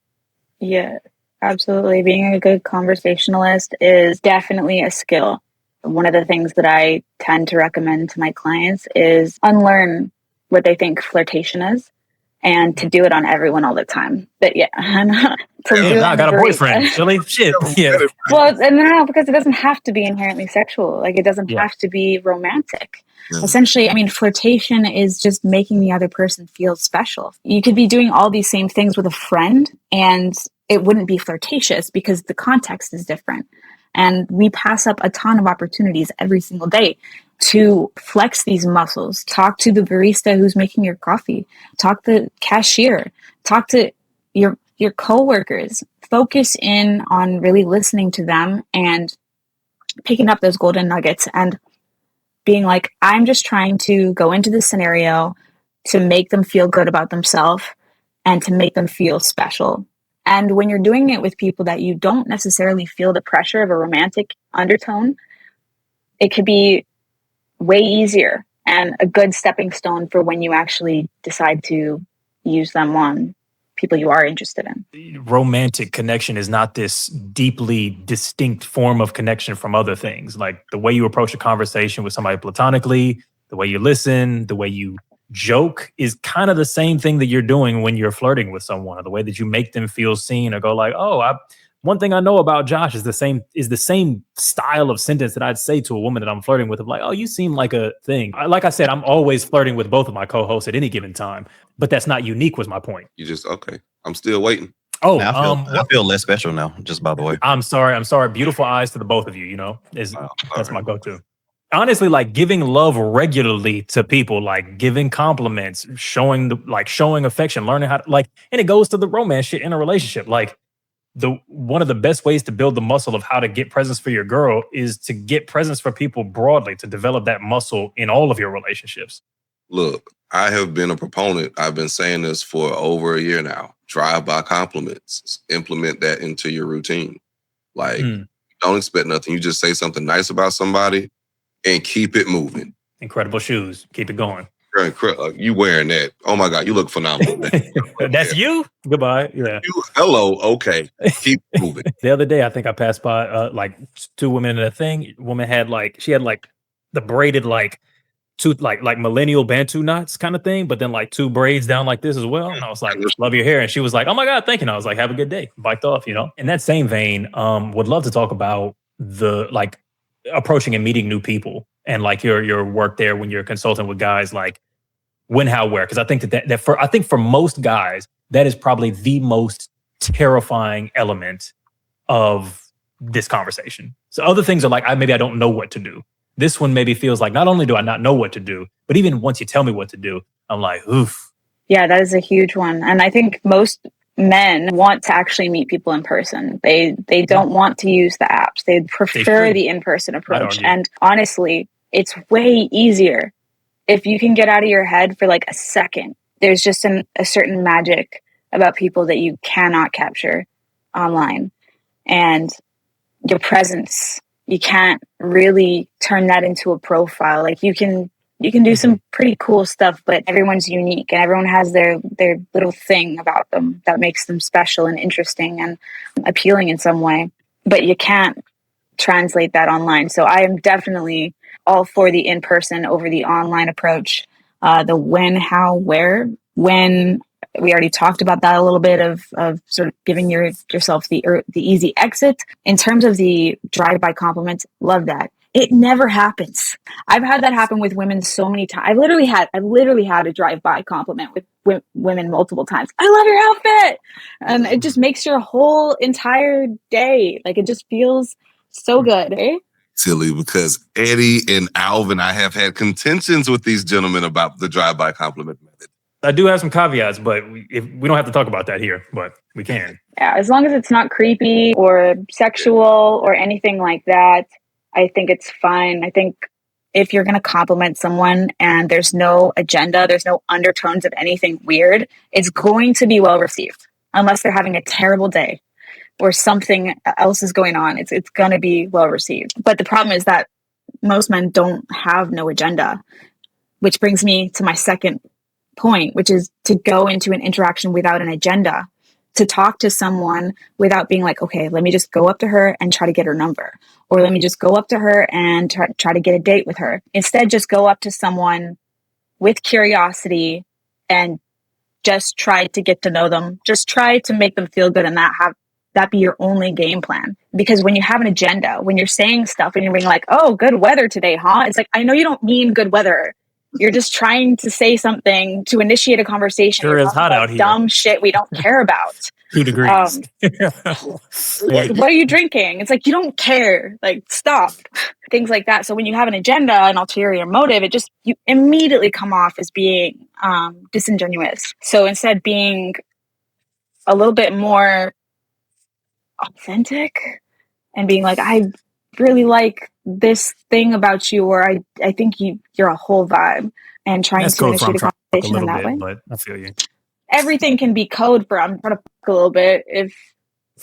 Yeah, absolutely. Being a good conversationalist is definitely a skill. One of the things that I tend to recommend to my clients is unlearn what they think flirtation is and to do it on everyone all the time. But yeah, I got a boyfriend. Really? Shit. Yeah. Well, no, because it doesn't have to be inherently sexual. Like it doesn't have to be romantic. Yeah. Essentially, I mean, flirtation is just making the other person feel special. You could be doing all these same things with a friend and it wouldn't be flirtatious because the context is different. And we pass up a ton of opportunities every single day to flex these muscles. Talk to the barista who's making your coffee. Talk to the cashier. Talk to your coworkers. Focus in on really listening to them and picking up those golden nuggets and being like, I'm just trying to go into this scenario to make them feel good about themselves and to make them feel special. And when you're doing it with people that you don't necessarily feel the pressure of a romantic undertone, it could be way easier and a good stepping stone for when you actually decide to use them on people you are interested in. Romantic connection is not this deeply distinct form of connection from other things. Like the way you approach a conversation with somebody platonically, the way you listen, the way you joke is kind of the same thing that you're doing when you're flirting with someone, or the way that you make them feel seen or go like, oh, one thing I know about Josh is the same style of sentence that I'd say to a woman that I'm flirting with of like, oh, you seem like a thing. Like I said, I'm always flirting with both of my co-hosts at any given time, but that's not unique was my point. You just, okay, I'm still waiting. Oh, I feel less special now, just by the way. I'm sorry. Beautiful eyes to the both of you, that's my go-to. Honestly, like giving love regularly to people, like giving compliments, showing affection, learning how to and it goes to the romance shit in a relationship. Like one of the best ways to build the muscle of how to get presents for your girl is to get presents for people broadly, to develop that muscle in all of your relationships. Look, I have been a proponent. I've been saying this for over a year now. Drive-by compliments. Implement that into your routine. Like, don't expect nothing. You just say something nice about somebody and keep it moving. Incredible shoes. Keep it going. You wearing that? Oh my God, you look phenomenal. That's you? Goodbye. Yeah. Hello. Okay. Keep moving. The other day, I think I passed by two women in a thing. Woman had she had the braided two millennial Bantu knots kind of thing, but then two braids down like this as well. And I was like, love your hair. And she was like, oh my God, thank you. And I was like, have a good day. Biked off, In that same vein, would love to talk about the approaching and meeting new people and your work there when you're consulting with guys, when, how, where. Because I think that for most guys, that is probably the most terrifying element of this conversation. So other things are like, maybe I don't know what to do. This one maybe feels like not only do I not know what to do, but even once you tell me what to do, I'm like, oof. Yeah, that is a huge one. And I think most men want to actually meet people in person. They don't want to use the apps. They prefer the in-person approach. And honestly, it's way easier if you can get out of your head for like a second. There's just a certain magic about people that you cannot capture online. And your presence, you can't really turn that into a profile. Like you can do some pretty cool stuff, but everyone's unique and everyone has their little thing about them that makes them special and interesting and appealing in some way. But you can't translate that online. So I am definitely all for the in-person over the online approach. The when, how, where. When, we already talked about that a little bit of sort of giving yourself the easy exit. In terms of the drive-by compliments, love that. It never happens. I've had that happen with women so many times. I've literally had a drive-by compliment with women multiple times. I love your outfit, and it just makes your whole entire day, like, it just feels so good, eh? Tillie, because Eddie and Alvin, I have had contentions with these gentlemen about the drive-by compliment method. I do have some caveats, but we don't have to talk about that here, but we can. Yeah, as long as it's not creepy or sexual or anything like that, I think it's fine. I think if you're going to compliment someone and there's no agenda, there's no undertones of anything weird, it's going to be well received. Unless they're having a terrible day or something else is going on, it's going to be well received. But the problem is that most men don't have no agenda, which brings me to my second point, which is to go into an interaction without an agenda, to talk to someone without being like, okay, let me just go up to her and try to get her number, or let me just go up to her and try to get a date with her. Instead, just go up to someone with curiosity and just try to get to know them. Just try to make them feel good, and that be your only game plan. Because when you have an agenda, when you're saying stuff and you're being like, oh, good weather today, huh? It's like, I know you don't mean good weather. You're just trying to say something to initiate a conversation. Sure is hot out here. Dumb shit we don't care about. 2 degrees. What are you drinking? It's like, you don't care. Like, stop. Things like that. So when you have an agenda, an ulterior motive, you immediately come off as being disingenuous. So instead, being a little bit more authentic and being like, I really like this thing about you, or I think you're a whole vibe, and trying to initiate a conversation in that way. But I feel you. Everything can be code for I'm trying to fuck a little bit if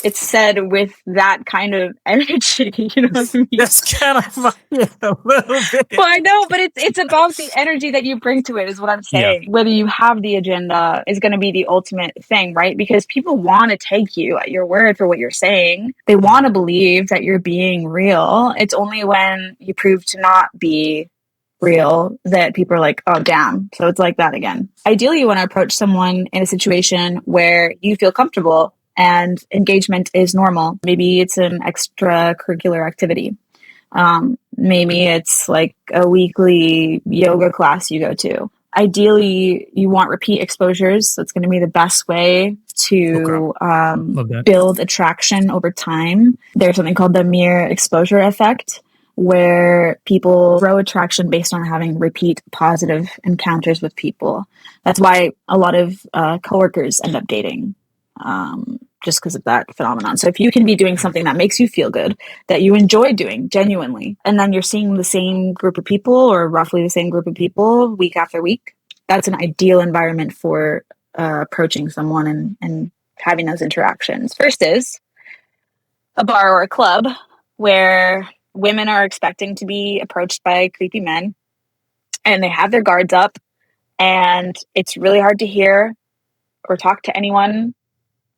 it's said with that kind of energy, you know what I mean? That's kind of a little bit. Well, I know, but it's about the energy that you bring to it is what I'm saying. Yeah. Whether you have the agenda is going to be the ultimate thing, right? Because people want to take you at your word for what you're saying. They want to believe that you're being real. It's only when you prove to not be real that people are like, oh, damn. So it's like that again. Ideally, you want to approach someone in a situation where you feel comfortable and engagement is normal. Maybe it's an extracurricular activity. Maybe it's like a weekly yoga class you go to. Ideally, you want repeat exposures. That's going to be the best way to build attraction over time. There's something called the mere exposure effect, where people grow attraction based on having repeat positive encounters with people. That's why a lot of coworkers end up dating. Just because of that phenomenon. So if you can be doing something that makes you feel good, that you enjoy doing genuinely, and then you're seeing the same group of people or roughly the same group of people week after week, that's an ideal environment for approaching someone and having those interactions. First is a bar or a club where women are expecting to be approached by creepy men and they have their guards up and it's really hard to hear or talk to anyone.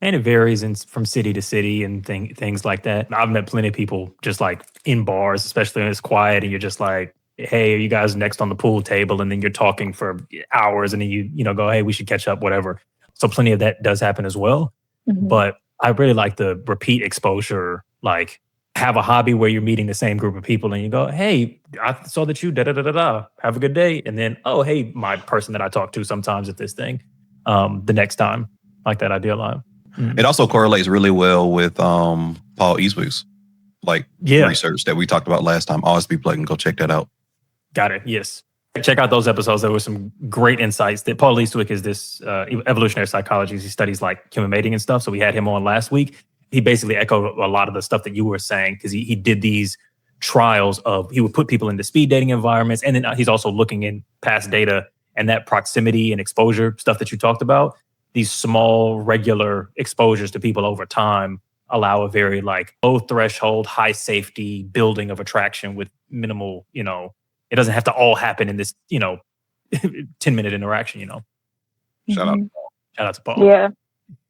And it varies from city to city and things like that. I've met plenty of people just like in bars, especially when it's quiet and you're just like, hey, are you guys next on the pool table? And then you're talking for hours and then you go, hey, we should catch up, whatever. So plenty of that does happen as well. Mm-hmm. But I really like the repeat exposure, like have a hobby where you're meeting the same group of people and you go, hey, I saw that you da-da-da-da-da, have a good day. And then, oh, hey, my person that I talk to sometimes at this thing, the next time, like that idea line. Mm-hmm. It also correlates really well with Paul Eastwick's research that we talked about last time. Always be plugging. Go check that out. Got it. Yes. Check out those episodes. There were some great insights. That Paul Eastwick is this evolutionary psychologist. He studies like human mating and stuff. So we had him on last week. He basically echoed a lot of the stuff that you were saying because he did these trials of, he would put people into speed dating environments. And then he's also looking in past data and that proximity and exposure stuff that you talked about. These small, regular exposures to people over time allow a very like low threshold, high safety building of attraction with minimal, it doesn't have to all happen in this, 10-minute interaction, Shout out. Shout out to Paul. Yeah.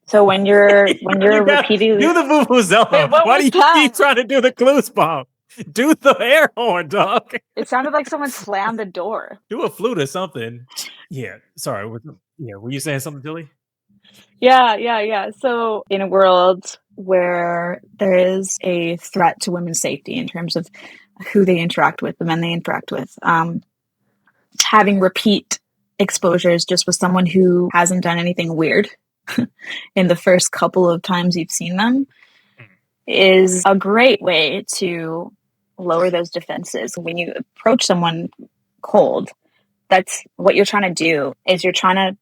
So when you're repeatedly do the vuvuzela. Why do you keep trying to do the clues bomb? Do the air horn, dog. It sounded like someone slammed the door. Do a flute or something. Yeah. Sorry. Were you saying something, Tillie? Yeah. So in a world where there is a threat to women's safety in terms of who they interact with, the men they interact with, having repeat exposures just with someone who hasn't done anything weird in the first couple of times you've seen them is a great way to lower those defenses. When you approach someone cold, that's what you're trying to do, is you're trying to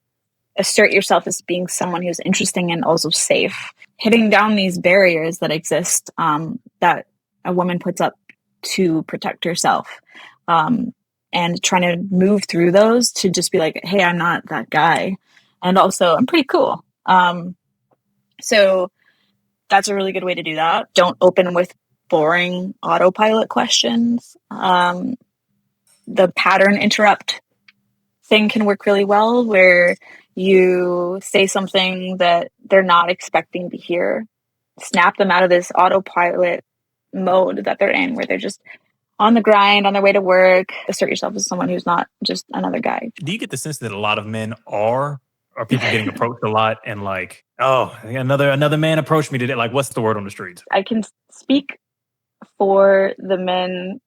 assert yourself as being someone who's interesting and also safe. Hitting down these barriers that exist that a woman puts up to protect herself, and trying to move through those to just be like, hey, I'm not that guy. And also, I'm pretty cool. So that's a really good way to do that. Don't open with boring autopilot questions. The pattern interrupt thing can work really well, where you say something that they're not expecting to hear, snap them out of this autopilot mode that they're in, where they're just on the grind, on their way to work. Assert yourself as someone who's not just another guy. Do you get the sense that a lot of men are people getting approached a lot and like, oh, another man approached me today? Like, what's the word on the streets? I can speak for the men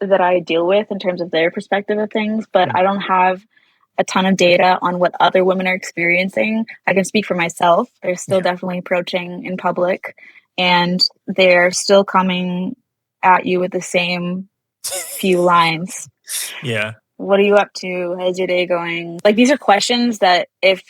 that I deal with in terms of their perspective of things, but I don't have a ton of data on what other women are experiencing. I can speak for myself. They're still definitely approaching in public, and they're still coming at you with the same few lines. Yeah. What are you up to? How's your day going? Like, these are questions that if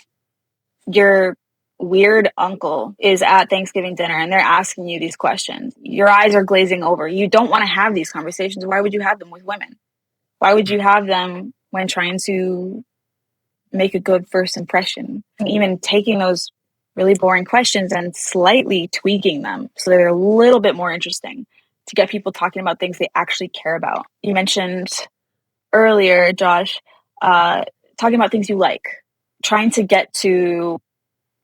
your weird uncle is at Thanksgiving dinner and they're asking you these questions, your eyes are glazing over. You don't want to have these conversations. Why would you have them with women? Why would you have them when trying to make a good first impression? And even taking those really boring questions and slightly tweaking them so they're a little bit more interesting to get people talking about things they actually care about. You mentioned earlier, Josh, talking about things you like. Trying to get to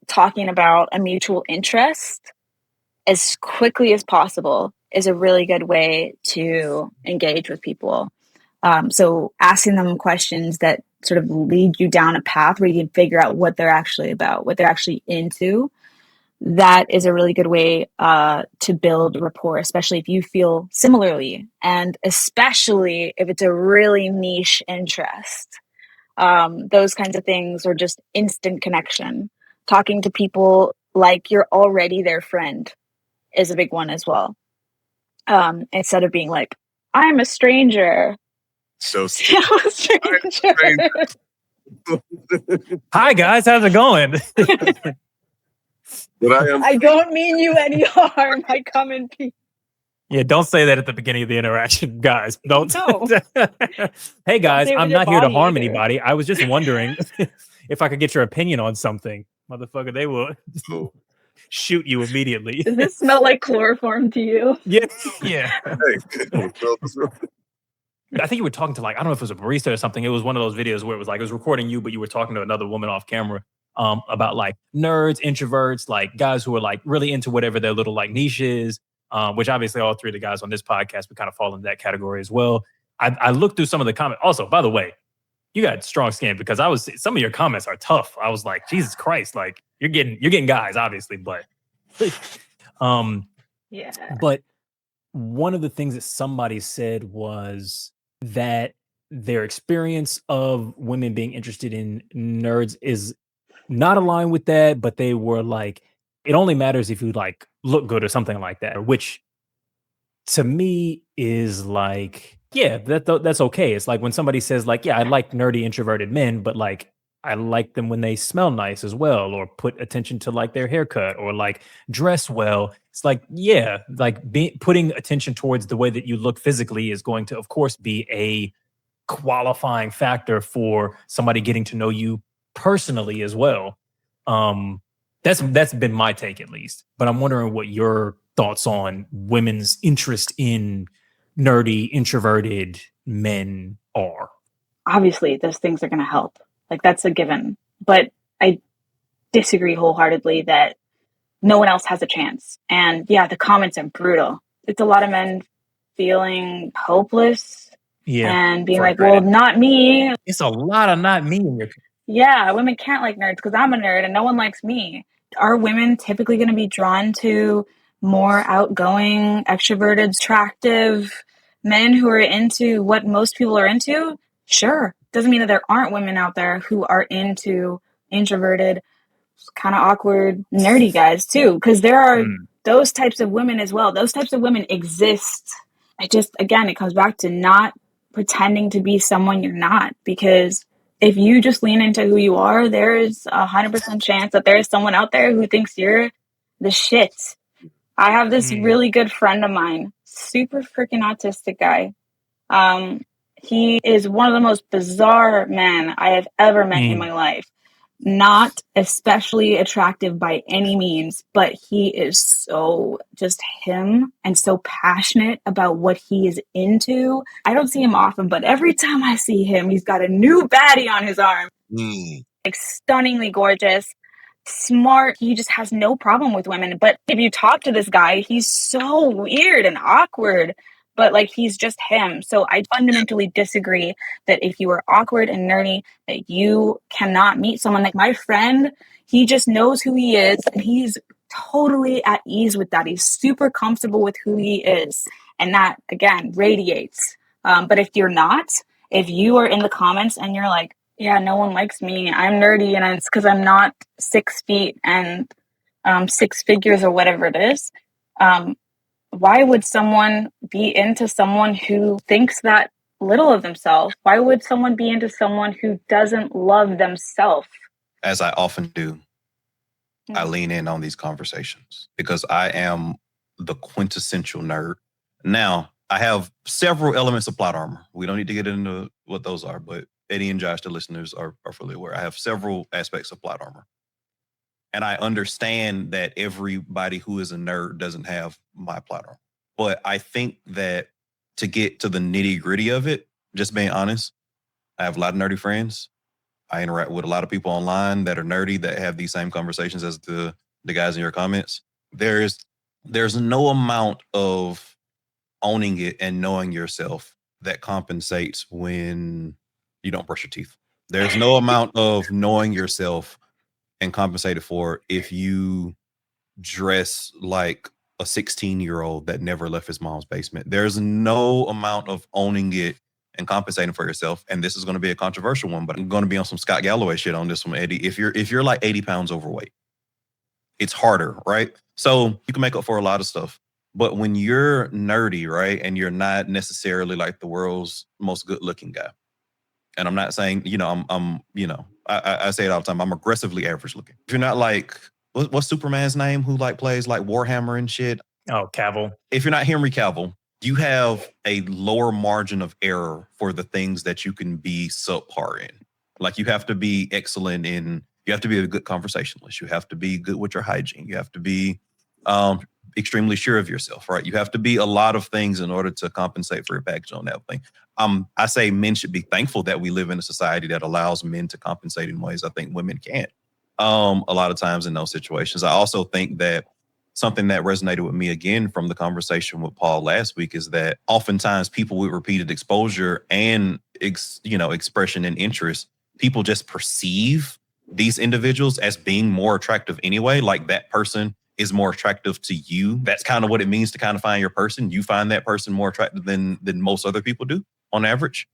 talking about a mutual interest as quickly as possible is a really good way to engage with people. So asking them questions that sort of lead you down a path where you can figure out what they're actually about, what they're actually into. That is a really good way to build rapport, especially if you feel similarly, and especially if it's a really niche interest. Those kinds of things are just instant connection. Talking to people like you're already their friend is a big one as well. Instead of being like, I'm a stranger. So I'm a stranger. Hi guys, how's it going? But I don't mean you any harm. I come in peace. Yeah, don't say that at the beginning of the interaction, guys. Don't. No. Hey guys, say it with I'm your not here to body harm either. anybody. I was just wondering if I could get your opinion on something. Motherfucker, they will shoot you immediately. Does this smell like chloroform to you? Yeah. I hey, think you were talking to I don't know if it was a barista or something. It was one of those videos where it was recording you, but you were talking to another woman off camera about nerds, introverts, guys who are really into whatever their little niche is, which obviously all three of the guys on this podcast, we kind of fall into that category as well. I looked through some of the comments. Also, by the way, you got strong skin because some of your comments are tough. I was like, Jesus Christ, you're getting guys, obviously, but Yeah. But one of the things that somebody said was that their experience of women being interested in nerds is not aligned with that, but they were it only matters if you look good or something like that, which to me is like, yeah, that's okay. It's like when somebody says like, yeah, I like nerdy introverted men, but like I like them when they smell nice as well, or put attention to like their haircut, or like dress well. It's like, yeah, like putting attention towards the way that you look physically is going to, of course, be a qualifying factor for somebody getting to know you personally as well. Um, that's been my take at least. But I'm wondering what your thoughts on women's interest in nerdy, introverted men are. Obviously, those things are going to help. Like, that's a given. But I disagree wholeheartedly that no one else has a chance. And yeah, the comments are brutal. It's a lot of men feeling hopeless and being like, well, not me. It's a lot of not me in your. Yeah, women can't like nerds because I'm a nerd and no one likes me. Are women typically going to be drawn to more outgoing, extroverted, attractive men who are into what most people are into? Sure. Doesn't mean that there aren't women out there who are into introverted, kind of awkward, nerdy guys too, because there are those types of women as well. Those types of women exist. Again, it comes back to not pretending to be someone you're not, because if you just lean into who you are, there is 100% chance that there is someone out there who thinks you're the shit. I have this really good friend of mine, super freaking autistic guy. He is one of the most bizarre men I have ever met in my life. Not especially attractive by any means, but he is so just him and so passionate about what he is into. I don't see him often, but every time I see him, he's got a new baddie on his arm. Like, stunningly gorgeous, smart. He just has no problem with women. But if you talk to this guy, he's so weird and awkward. But like, he's just him. So I fundamentally disagree that if you are awkward and nerdy, that you cannot meet someone like my friend. He just knows who he is, and he's totally at ease with that. He's super comfortable with who he is, and that again radiates. But if you're not, if you are in the comments and you're like, yeah, no one likes me, I'm nerdy, and it's because I'm not 6 feet and 6 figures or whatever it is. Why would someone be into someone who thinks that little of themselves? Why would someone be into someone who doesn't love themselves? As I often do, I lean in on these conversations because I am the quintessential nerd. Now, I have several elements of plot armor. We don't need to get into what those are, but Eddie and Josh, the listeners, are fully aware. I have several aspects of plot armor. And I understand that everybody who is a nerd doesn't have my plot armor. But I think that to get to the nitty gritty of it, just being honest, I have a lot of nerdy friends. I interact with a lot of people online that are nerdy, that have these same conversations as the guys in your comments. There's no amount of owning it and knowing yourself that compensates when you don't brush your teeth. There's no amount of knowing yourself and compensated for if you dress like a 16-year-old that never left his mom's basement. There's no amount of owning it and compensating for yourself. And this is going to be a controversial one, but I'm going to be on some Scott Galloway shit on this one, Eddie. If you're like 80 pounds overweight, it's harder, right? So you can make up for a lot of stuff. But when you're nerdy, right, and you're not necessarily like the world's most good-looking guy, and I'm not saying, I say it all the time, I'm aggressively average looking. If you're not like, what's Superman's name who like plays like Warhammer and shit? Oh, Cavill. If you're not Henry Cavill, you have a lower margin of error for the things that you can be subpar in. Like, you have to be excellent in, you have to be a good conversationalist. You have to be good with your hygiene. You have to be extremely sure of yourself, right? You have to be a lot of things in order to compensate for your package on that thing. I say men should be thankful that we live in a society that allows men to compensate in ways I think women can't. A lot of times in those situations. I also think that something that resonated with me again from the conversation with Paul last week is that oftentimes people with repeated exposure and expression and interest, people just perceive these individuals as being more attractive anyway. Like, that person is more attractive to you. That's kind of what it means to kind of find your person. You find that person more attractive than most other people do on average.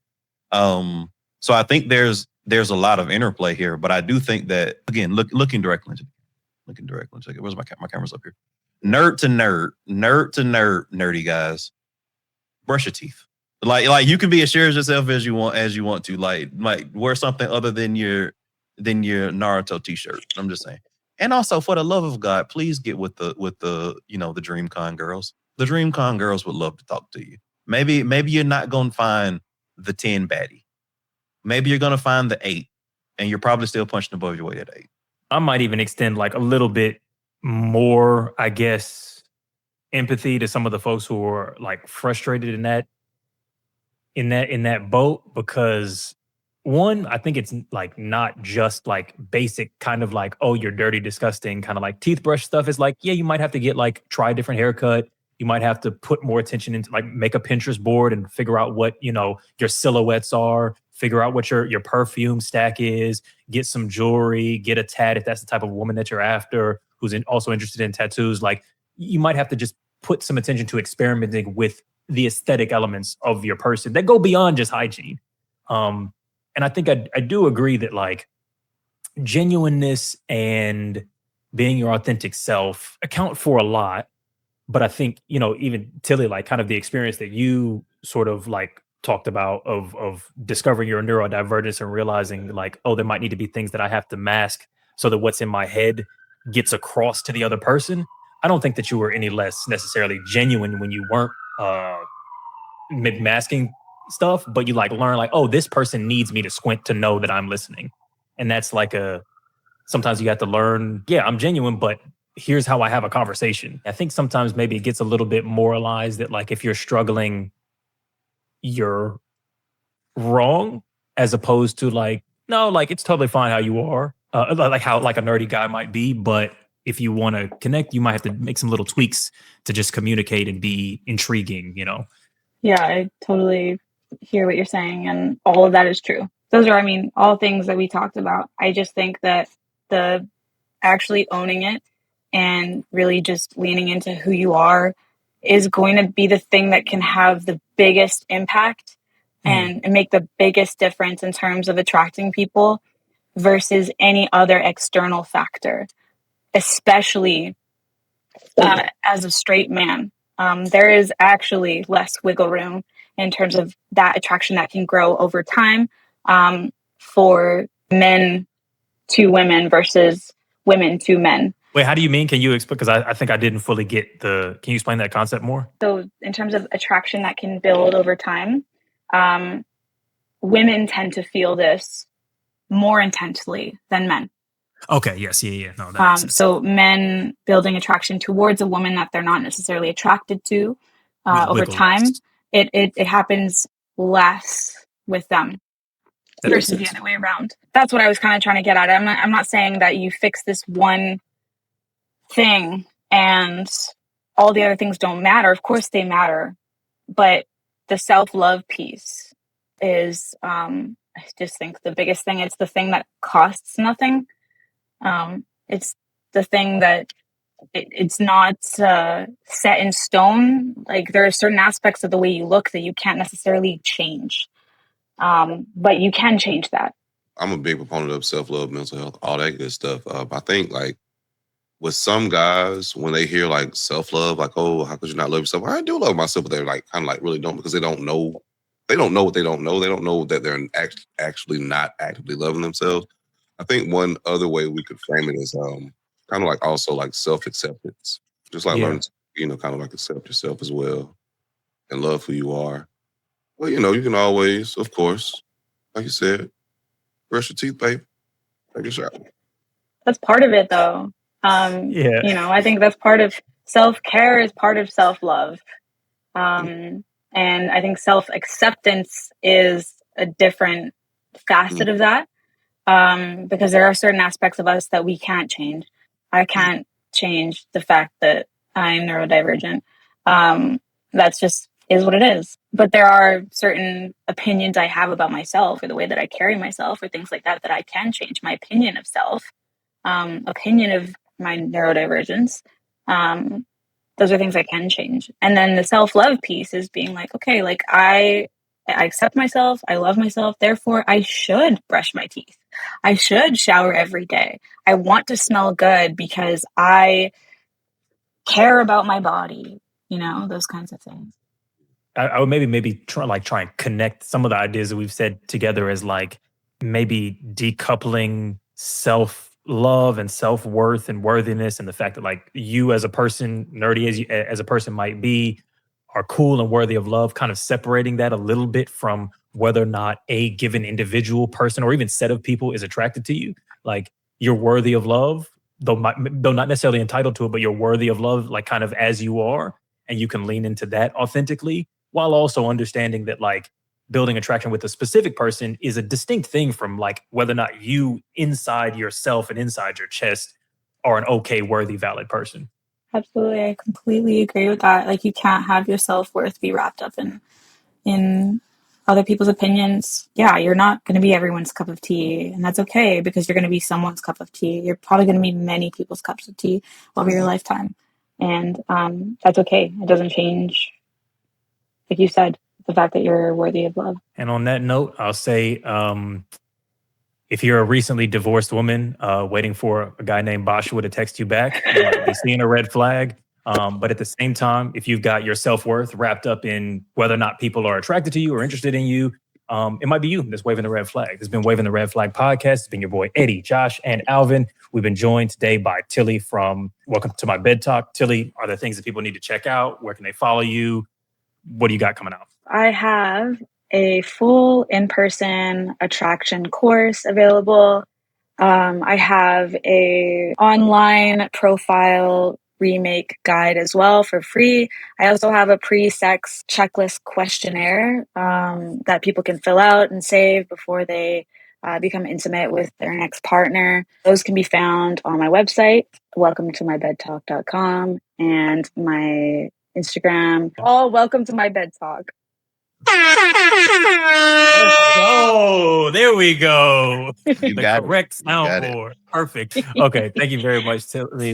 So I think there's a lot of interplay here, but I do think that, again, looking directly into it. Where's my camera's up here? Nerd to nerd, nerdy guys. brush your teeth. Like you can be as sure as yourself as you want to. Like wear something other than your Naruto t-shirt. I'm just saying. And also, for the love of God, please get with the the DreamCon girls. The DreamCon girls would love to talk to you. Maybe you're not gonna find the 10 baddie. Maybe you're gonna find the 8, and you're probably still punching above your weight at 8. I might even extend like a little bit more, I guess, empathy to some of the folks who are like frustrated in that boat, because one, I think it's like not just like basic kind of like, oh, you're dirty, disgusting, kind of like teeth brush stuff. Is like, yeah, you might have to get like try a different haircut. You might have to put more attention into like make a Pinterest board and figure out what, your silhouettes are, figure out what your perfume stack is, get some jewelry, get a tat if that's the type of woman that you're after, who's also interested in tattoos. Like you might have to just put some attention to experimenting with the aesthetic elements of your person that go beyond just hygiene. And I think I do agree that like genuineness and being your authentic self account for a lot. But I think, even Tillie, like kind of the experience that you sort of like talked about of discovering your neurodivergence and realizing like, oh, there might need to be things that I have to mask so that what's in my head gets across to the other person. I don't think that you were any less necessarily genuine when you weren't masking stuff, but you like learn like, oh, this person needs me to squint to know that I'm listening. And that's like sometimes you have to learn, yeah, I'm genuine, but here's how I have a conversation. I think sometimes maybe it gets a little bit moralized that like if you're struggling, you're wrong, as opposed to like, no, like it's totally fine how you are. Like how like a nerdy guy might be, but if you want to connect, you might have to make some little tweaks to just communicate and be intriguing, Yeah, I totally hear what you're saying, and all of that is true. Those are, all things that we talked about. I just think that the actually owning it and really just leaning into who you are is going to be the thing that can have the biggest impact and make the biggest difference in terms of attracting people versus any other external factor, especially as a straight man. There is actually less wiggle room in terms of that attraction that can grow over time for men to women versus women to men. Wait, how do you mean? Can you explain? Because I think I didn't fully get can you explain that concept more? So in terms of attraction that can build over time, women tend to feel this more intensely than men. Okay, yes, yeah. No, that makes sense. So men building attraction towards a woman that they're not necessarily attracted to over time, it happens less with them versus the other way around. That's what I was kind of trying to get at. I'm not saying that you fix this one thing and all the other things don't matter. Of course they matter, but the self-love piece is I just think the biggest thing. It's the thing that costs nothing. It's the thing that it's not set in stone. Like there are certain aspects of the way you look that you can't necessarily change, but you can change that. I'm a big proponent of self-love, mental health, all that good stuff. I think like with some guys, when they hear like self-love, like, oh, how could you not love yourself? I do love myself, but they're like kind of like really don't, because they don't know. They don't know what they don't know. They don't know that they're actually not actively loving themselves. I think one other way we could frame it is kind of like also like self-acceptance. Just like learning to, kind of like accept yourself as well and love who you are. Well, you can always, of course, like you said, brush your teeth, babe. Take a shower. That's part of it, though. I think that's part of self-care is part of self-love. And I think self-acceptance is a different facet of that. Because there are certain aspects of us that we can't change. I can't change the fact that I'm neurodivergent. That's just is what it is. But there are certain opinions I have about myself or the way that I carry myself or things like that I can change. My opinion of self, opinion of my neurodivergence. Those are things I can change. And then the self-love piece is being like, okay, like I accept myself. I love myself. Therefore, I should brush my teeth. I should shower every day. I want to smell good because I care about my body, those kinds of things. I would maybe try and connect some of the ideas that we've said together as like maybe decoupling self-love and self-worth and worthiness, and the fact that like you as a person, nerdy as a person might be, are cool and worthy of love, kind of separating that a little bit from whether or not a given individual person or even set of people is attracted to you. Like you're worthy of love, though not necessarily entitled to it, but you're worthy of love, like kind of as you are, and you can lean into that authentically, while also understanding that like building attraction with a specific person is a distinct thing from like whether or not you inside yourself and inside your chest are an okay, worthy, valid person. Absolutely. I completely agree with that. Like you can't have your self-worth be wrapped up in other people's opinions. Yeah, you're not going to be everyone's cup of tea, and that's okay because you're going to be someone's cup of tea. You're probably going to be many people's cups of tea over your lifetime, and that's okay. It doesn't change, like you said, the fact that you're worthy of love. And on that note, I'll say, if you're a recently divorced woman waiting for a guy named Joshua to text you back, you might be seeing a red flag. But at the same time, if you've got your self-worth wrapped up in whether or not people are attracted to you or interested in you, it might be you that's waving the red flag. This has been Waving the Red Flag podcast. It's been your boy Eddie, Josh, and Alvin. We've been joined today by Tillie from Welcome to My Bedtalk. Tillie, are there things that people need to check out? Where can they follow you? What do you got coming out? I have a full in-person attraction course available. I have a online profile remake guide as well for free. I also have a pre-sex checklist questionnaire that people can fill out and save before they become intimate with their next partner. Those can be found on my website, welcome-to-my-bedtalk.com, and my Instagram. Oh, welcome to my bed talk. Oh, there we go. You The got correct it. You got it. soundboard. Perfect. Okay. Thank you very much, Tillie.